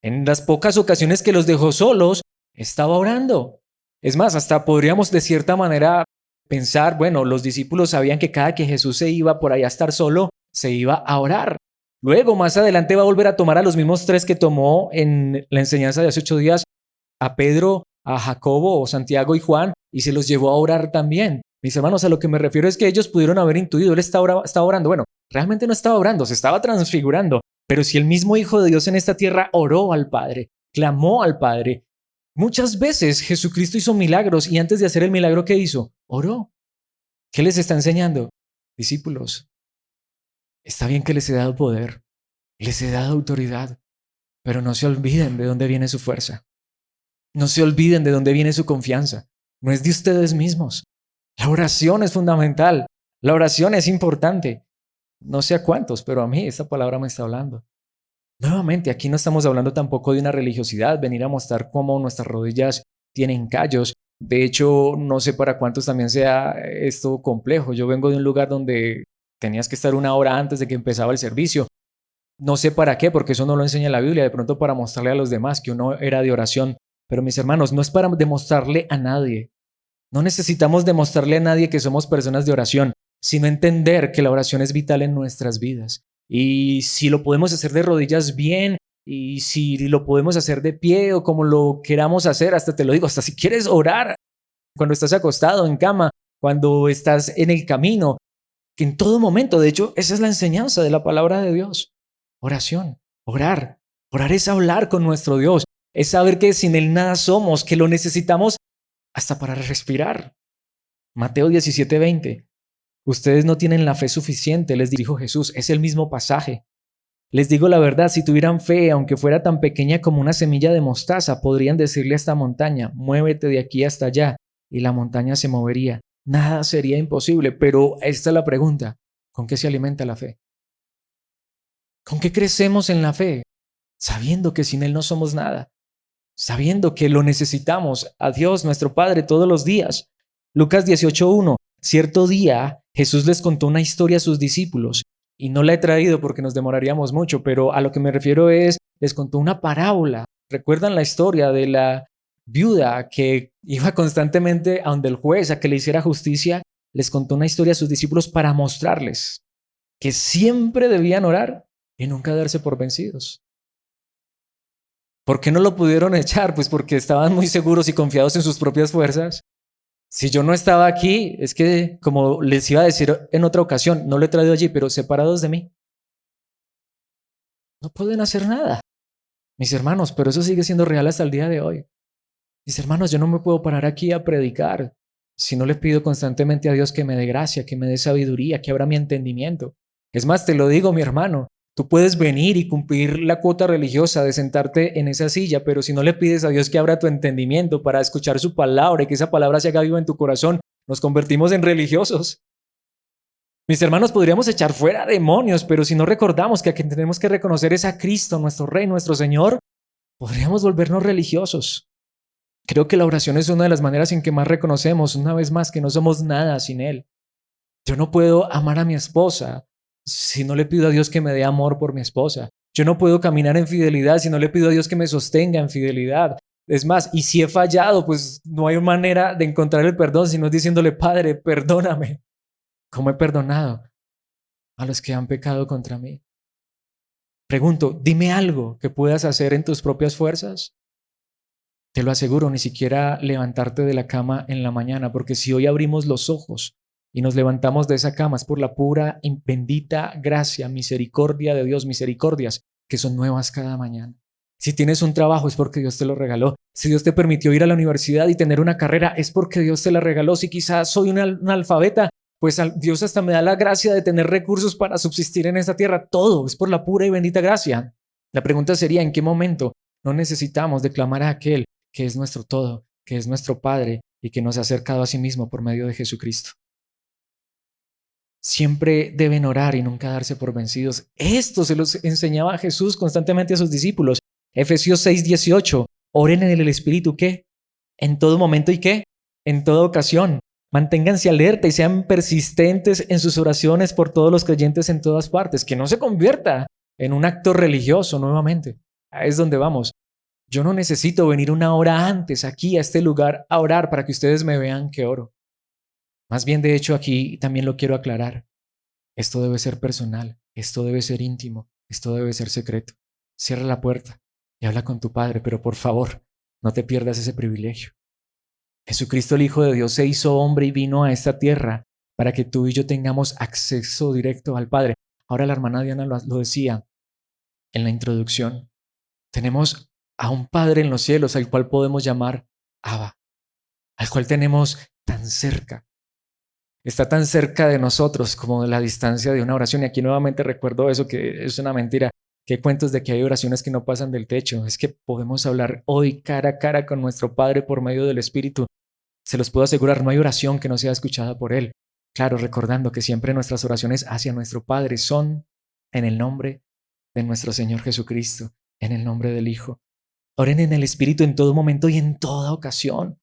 En las pocas ocasiones que los dejó solos, estaba orando. Es más, hasta podríamos de cierta manera pensar, bueno, los discípulos sabían que cada que Jesús se iba por allá a estar solo, se iba a orar. Luego, más adelante, va a volver a tomar a los mismos tres que tomó en la enseñanza de hace 8 días, a Pedro, a Jacobo, Santiago y Juan, y se los llevó a orar también. Mis hermanos, a lo que me refiero es que ellos pudieron haber intuido, él estaba orando. Bueno, realmente no estaba orando, se estaba transfigurando, pero si el mismo Hijo de Dios en esta tierra oró al Padre, clamó al Padre. Muchas veces Jesucristo hizo milagros y antes de hacer el milagro, ¿qué hizo? Oró. ¿Qué les está enseñando? Discípulos, está bien que les he dado poder, les he dado autoridad, pero no se olviden de dónde viene su fuerza. No se olviden de dónde viene su confianza. No es de ustedes mismos. La oración es fundamental. La oración es importante. No sé a cuántos, pero a mí esta palabra me está hablando. Nuevamente, aquí no estamos hablando tampoco de una religiosidad, venir a mostrar cómo nuestras rodillas tienen callos. De hecho, no sé para cuántos también sea esto complejo. Yo vengo de un lugar donde tenías que estar 1 hora antes de que empezaba el servicio. No sé para qué, porque eso no lo enseña la Biblia, de pronto para mostrarle a los demás que uno era de oración. Pero mis hermanos, no es para demostrarle a nadie. No necesitamos demostrarle a nadie que somos personas de oración, sino entender que la oración es vital en nuestras vidas. Y si lo podemos hacer de rodillas, bien, y si lo podemos hacer de pie o como lo queramos hacer, hasta te lo digo, hasta si quieres orar cuando estás acostado en cama, cuando estás en el camino, que en todo momento, de hecho, esa es la enseñanza de la palabra de Dios. Oración, orar. Orar es hablar con nuestro Dios, es saber que sin Él nada somos, que lo necesitamos hasta para respirar. Mateo 17:20. Ustedes no tienen la fe suficiente, les dijo Jesús. Es el mismo pasaje. Les digo la verdad, si tuvieran fe, aunque fuera tan pequeña como una semilla de mostaza, podrían decirle a esta montaña, muévete de aquí hasta allá, y la montaña se movería. Nada sería imposible, pero esta es la pregunta. ¿Con qué se alimenta la fe? ¿Con qué crecemos en la fe? Sabiendo que sin Él no somos nada. Sabiendo que lo necesitamos a Dios, nuestro Padre, todos los días. Lucas 18:1. Cierto día, Jesús les contó una historia a sus discípulos, y no la he traído porque nos demoraríamos mucho, pero a lo que me refiero es, les contó una parábola. ¿Recuerdan la historia de la viuda que iba constantemente a donde el juez a que le hiciera justicia? Les contó una historia a sus discípulos para mostrarles que siempre debían orar y nunca darse por vencidos. ¿Por qué no lo pudieron echar? Pues porque estaban muy seguros y confiados en sus propias fuerzas. Si yo no estaba aquí, es que, como les iba a decir en otra ocasión, no lo he traído allí, pero separados de mí, no pueden hacer nada. Mis hermanos, pero eso sigue siendo real hasta el día de hoy. Mis hermanos, yo no me puedo parar aquí a predicar si no le pido constantemente a Dios que me dé gracia, que me dé sabiduría, que abra mi entendimiento. Es más, te lo digo, mi hermano, tú puedes venir y cumplir la cuota religiosa de sentarte en esa silla, pero si no le pides a Dios que abra tu entendimiento para escuchar su palabra y que esa palabra se haga viva en tu corazón, nos convertimos en religiosos. Mis hermanos, podríamos echar fuera demonios, pero si no recordamos que a quien tenemos que reconocer es a Cristo, nuestro Rey, nuestro Señor, podríamos volvernos religiosos. Creo que la oración es una de las maneras en que más reconocemos, una vez más, que no somos nada sin Él. Yo no puedo amar a mi esposa si no le pido a Dios que me dé amor por mi esposa. Yo no puedo caminar en fidelidad si no le pido a Dios que me sostenga en fidelidad. Es más, y si he fallado, pues no hay manera de encontrar el perdón sino diciéndole, Padre, perdóname, como he perdonado a los que han pecado contra mí. Pregunto, dime algo que puedas hacer en tus propias fuerzas. Te lo aseguro, ni siquiera levantarte de la cama en la mañana, porque si hoy abrimos los ojos y nos levantamos de esa cama es por la pura y bendita gracia, misericordia de Dios, misericordias que son nuevas cada mañana. Si tienes un trabajo es porque Dios te lo regaló. Si Dios te permitió ir a la universidad y tener una carrera es porque Dios te la regaló. Si quizás soy un analfabeta, pues Dios hasta me da la gracia de tener recursos para subsistir en esta tierra. Todo es por la pura y bendita gracia. La pregunta sería, ¿en qué momento no necesitamos declamar a aquel que es nuestro todo, que es nuestro Padre y que nos ha acercado a sí mismo por medio de Jesucristo? Siempre deben orar y nunca darse por vencidos. Esto se los enseñaba Jesús constantemente a sus discípulos. Efesios 6:18. Oren en el Espíritu, ¿qué? En todo momento y ¿qué? En toda ocasión. Manténganse alerta y sean persistentes en sus oraciones por todos los creyentes en todas partes. Que no se convierta en un acto religioso nuevamente. Ahí es donde vamos. Yo no necesito venir una hora antes aquí a este lugar a orar para que ustedes me vean que oro. Más bien, de hecho, aquí también lo quiero aclarar. Esto debe ser personal, esto debe ser íntimo, esto debe ser secreto. Cierra la puerta y habla con tu Padre, pero por favor, no te pierdas ese privilegio. Jesucristo, el Hijo de Dios, se hizo hombre y vino a esta tierra para que tú y yo tengamos acceso directo al Padre. Ahora la hermana Diana lo decía en la introducción. Tenemos a un Padre en los cielos al cual podemos llamar Abba, al cual tenemos tan cerca. Está tan cerca de nosotros como de la distancia de una oración. Y aquí nuevamente recuerdo eso, que es una mentira. Que hay cuentos de que hay oraciones que no pasan del techo. Es que podemos hablar hoy cara a cara con nuestro Padre por medio del Espíritu. Se los puedo asegurar, no hay oración que no sea escuchada por Él. Claro, recordando que siempre nuestras oraciones hacia nuestro Padre son en el nombre de nuestro Señor Jesucristo, en el nombre del Hijo. Oren en el Espíritu en todo momento y en toda ocasión.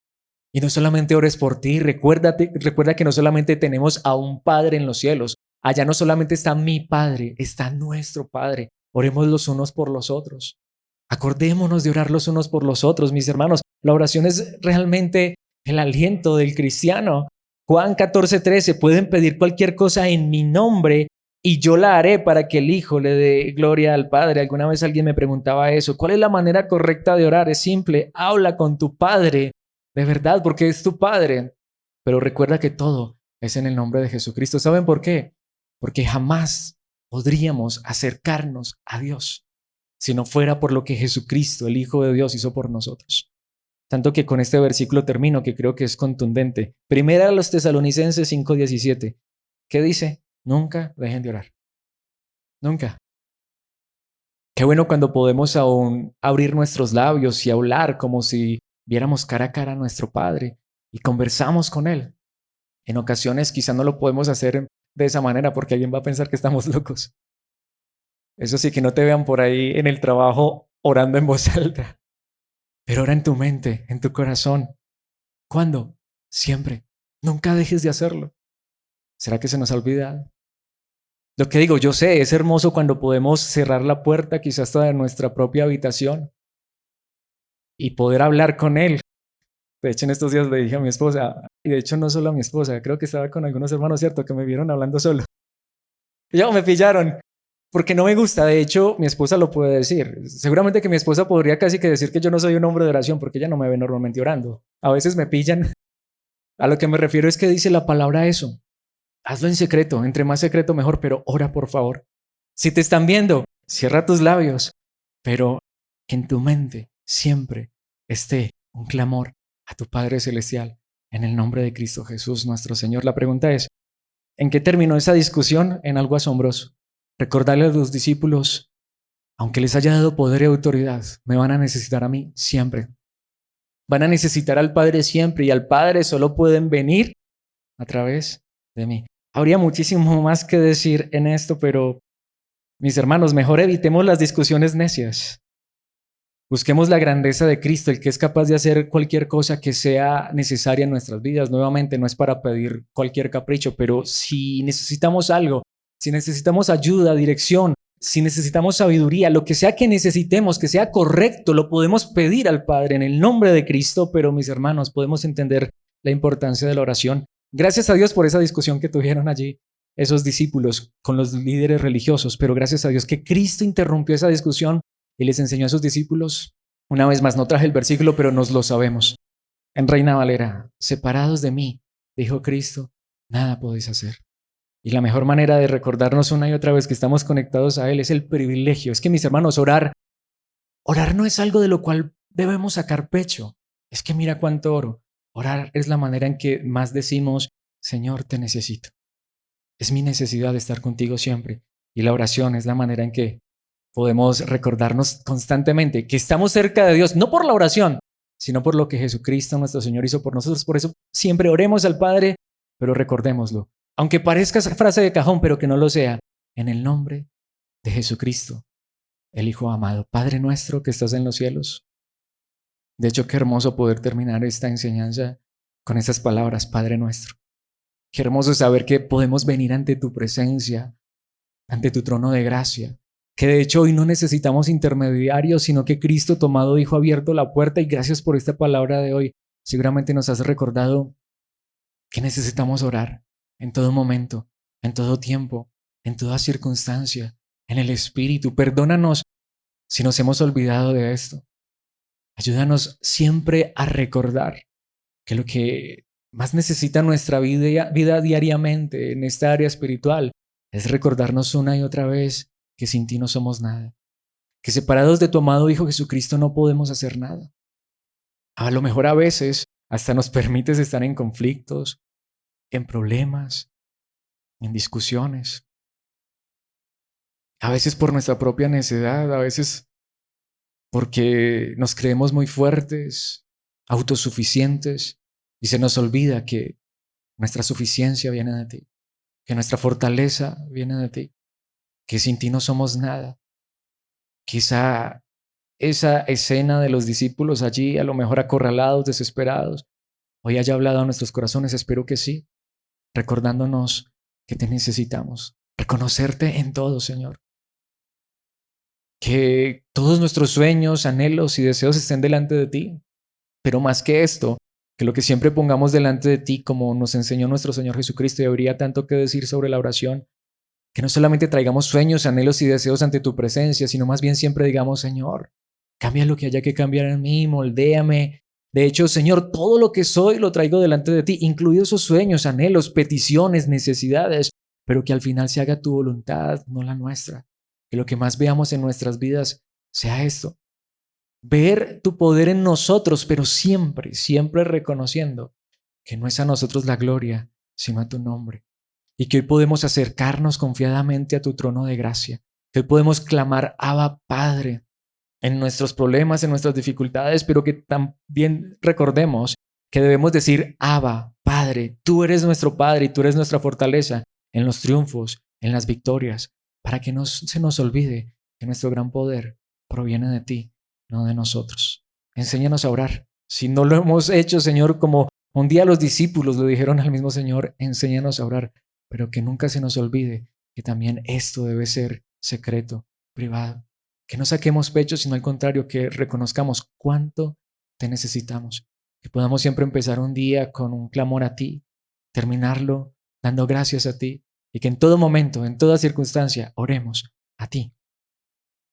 Y no solamente ores por ti, recuerda que no solamente tenemos a un Padre en los cielos, allá no solamente está mi Padre, está nuestro Padre. Oremos los unos por los otros. Acordémonos de orar los unos por los otros, mis hermanos. La oración es realmente el aliento del cristiano. Juan 14:13, pueden pedir cualquier cosa en mi nombre y yo la haré para que el Hijo le dé gloria al Padre. Alguna vez alguien me preguntaba eso. ¿Cuál es la manera correcta de orar? Es simple, habla con tu Padre. De verdad, porque es tu Padre. Pero recuerda que todo es en el nombre de Jesucristo. ¿Saben por qué? Porque jamás podríamos acercarnos a Dios si no fuera por lo que Jesucristo, el Hijo de Dios, hizo por nosotros. Tanto que con este versículo termino, que creo que es contundente. Primera a los Tesalonicenses 5:17. ¿Qué dice? Nunca dejen de orar. Nunca. Qué bueno cuando podemos aún abrir nuestros labios y hablar como si viéramos cara a cara a nuestro Padre y conversamos con Él. En ocasiones quizá no lo podemos hacer de esa manera porque alguien va a pensar que estamos locos. Eso sí, que no te vean por ahí en el trabajo orando en voz alta. Pero ora en tu mente, en tu corazón. ¿Cuándo? Siempre. Nunca dejes de hacerlo. ¿Será que se nos ha olvidado? Lo que digo, yo sé, es hermoso cuando podemos cerrar la puerta quizás hasta de nuestra propia habitación y poder hablar con Él. De hecho, en estos días le dije a mi esposa, y de hecho no solo a mi esposa, creo que estaba con algunos hermanos, ¿cierto? Que me vieron hablando solo. Y ya me pillaron, porque no me gusta. De hecho, mi esposa lo puede decir. Seguramente que mi esposa podría casi que decir que yo no soy un hombre de oración, porque ella no me ve normalmente orando. A veces me pillan. A lo que me refiero es que dice la palabra eso. Hazlo en secreto, entre más secreto mejor, pero ora por favor. Si te están viendo, cierra tus labios, pero que en tu mente siempre esté un clamor a tu Padre Celestial en el nombre de Cristo Jesús nuestro Señor. La pregunta es, ¿en qué terminó esa discusión? En algo asombroso. Recordarle a los discípulos, aunque les haya dado poder y autoridad, me van a necesitar a mí siempre. Van a necesitar al Padre siempre y al Padre solo pueden venir a través de mí. Habría muchísimo más que decir en esto, pero mis hermanos, mejor evitemos las discusiones necias. Busquemos la grandeza de Cristo, el que es capaz de hacer cualquier cosa que sea necesaria en nuestras vidas. Nuevamente, no es para pedir cualquier capricho, pero si necesitamos algo, si necesitamos ayuda, dirección, si necesitamos sabiduría, lo que sea que necesitemos, que sea correcto, lo podemos pedir al Padre en el nombre de Cristo. Pero mis hermanos, podemos entender la importancia de la oración. Gracias a Dios por esa discusión que tuvieron allí esos discípulos con los líderes religiosos, pero gracias a Dios que Cristo interrumpió esa discusión y les enseñó a sus discípulos. Una vez más, no traje el versículo, pero nos lo sabemos. En Reina Valera, separados de mí, dijo Cristo, nada podéis hacer. Y la mejor manera de recordarnos una y otra vez que estamos conectados a Él es el privilegio. Es que, mis hermanos, orar no es algo de lo cual debemos sacar pecho. Es que mira cuánto oro. Orar es la manera en que más decimos, Señor, te necesito. Es mi necesidad de estar contigo siempre. Y la oración es la manera en que podemos recordarnos constantemente que estamos cerca de Dios, no por la oración, sino por lo que Jesucristo, nuestro Señor, hizo por nosotros. Por eso siempre oremos al Padre, pero recordémoslo. Aunque parezca esa frase de cajón, pero que no lo sea, en el nombre de Jesucristo, el Hijo amado. Padre nuestro que estás en los cielos. De hecho, qué hermoso poder terminar esta enseñanza con esas palabras, Padre nuestro. Qué hermoso saber que podemos venir ante tu presencia, ante tu trono de gracia. Que de hecho hoy no necesitamos intermediarios, sino que Cristo, tu amado Hijo, ha abierto la puerta, y gracias por esta palabra de hoy. Seguramente nos has recordado que necesitamos orar en todo momento, en todo tiempo, en toda circunstancia, en el Espíritu. Perdónanos si nos hemos olvidado de esto. Ayúdanos siempre a recordar que lo que más necesita nuestra vida diariamente en esta área espiritual es recordarnos una y otra vez que sin ti no somos nada, que separados de tu amado Hijo Jesucristo no podemos hacer nada. A lo mejor a veces hasta nos permites estar en conflictos, en problemas, en discusiones, a veces por nuestra propia necedad, a veces porque nos creemos muy fuertes, autosuficientes, y se nos olvida que nuestra suficiencia viene de ti, que nuestra fortaleza viene de ti, que sin ti no somos nada. Quizá esa escena de los discípulos allí, a lo mejor acorralados, desesperados, hoy haya hablado a nuestros corazones. Espero que sí, recordándonos que te necesitamos, reconocerte en todo, Señor. Que todos nuestros sueños, anhelos y deseos estén delante de ti. Pero más que esto, que lo que siempre pongamos delante de ti, como nos enseñó nuestro Señor Jesucristo, y habría tanto que decir sobre la oración, que no solamente traigamos sueños, anhelos y deseos ante tu presencia, sino más bien siempre digamos: Señor, cambia lo que haya que cambiar en mí, moldéame. De hecho, Señor, todo lo que soy lo traigo delante de ti, incluidos esos sueños, anhelos, peticiones, necesidades, pero que al final se haga tu voluntad, no la nuestra. Que lo que más veamos en nuestras vidas sea esto: ver tu poder en nosotros, pero siempre, siempre reconociendo que no es a nosotros la gloria, sino a tu nombre. Y que hoy podemos acercarnos confiadamente a tu trono de gracia. Que hoy podemos clamar: Abba, Padre, en nuestros problemas, en nuestras dificultades, pero que también recordemos que debemos decir: Abba, Padre, tú eres nuestro Padre y tú eres nuestra fortaleza en los triunfos, en las victorias, para que no se nos olvide que nuestro gran poder proviene de ti, no de nosotros. Enséñanos a orar. Si no lo hemos hecho, Señor, como un día los discípulos lo dijeron al mismo Señor, enséñanos a orar, pero que nunca se nos olvide que también esto debe ser secreto, privado. Que no saquemos pecho, sino al contrario, que reconozcamos cuánto te necesitamos. Que podamos siempre empezar un día con un clamor a ti, terminarlo dando gracias a ti, y que en todo momento, en toda circunstancia, oremos a ti,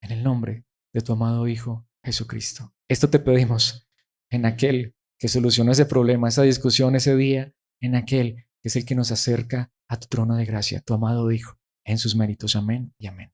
en el nombre de tu amado Hijo Jesucristo. Esto te pedimos en aquel que solucionó ese problema, esa discusión ese día, en aquel que es el que nos acerca a tu trono de gracia, tu amado Hijo, en sus méritos. Amén y amén.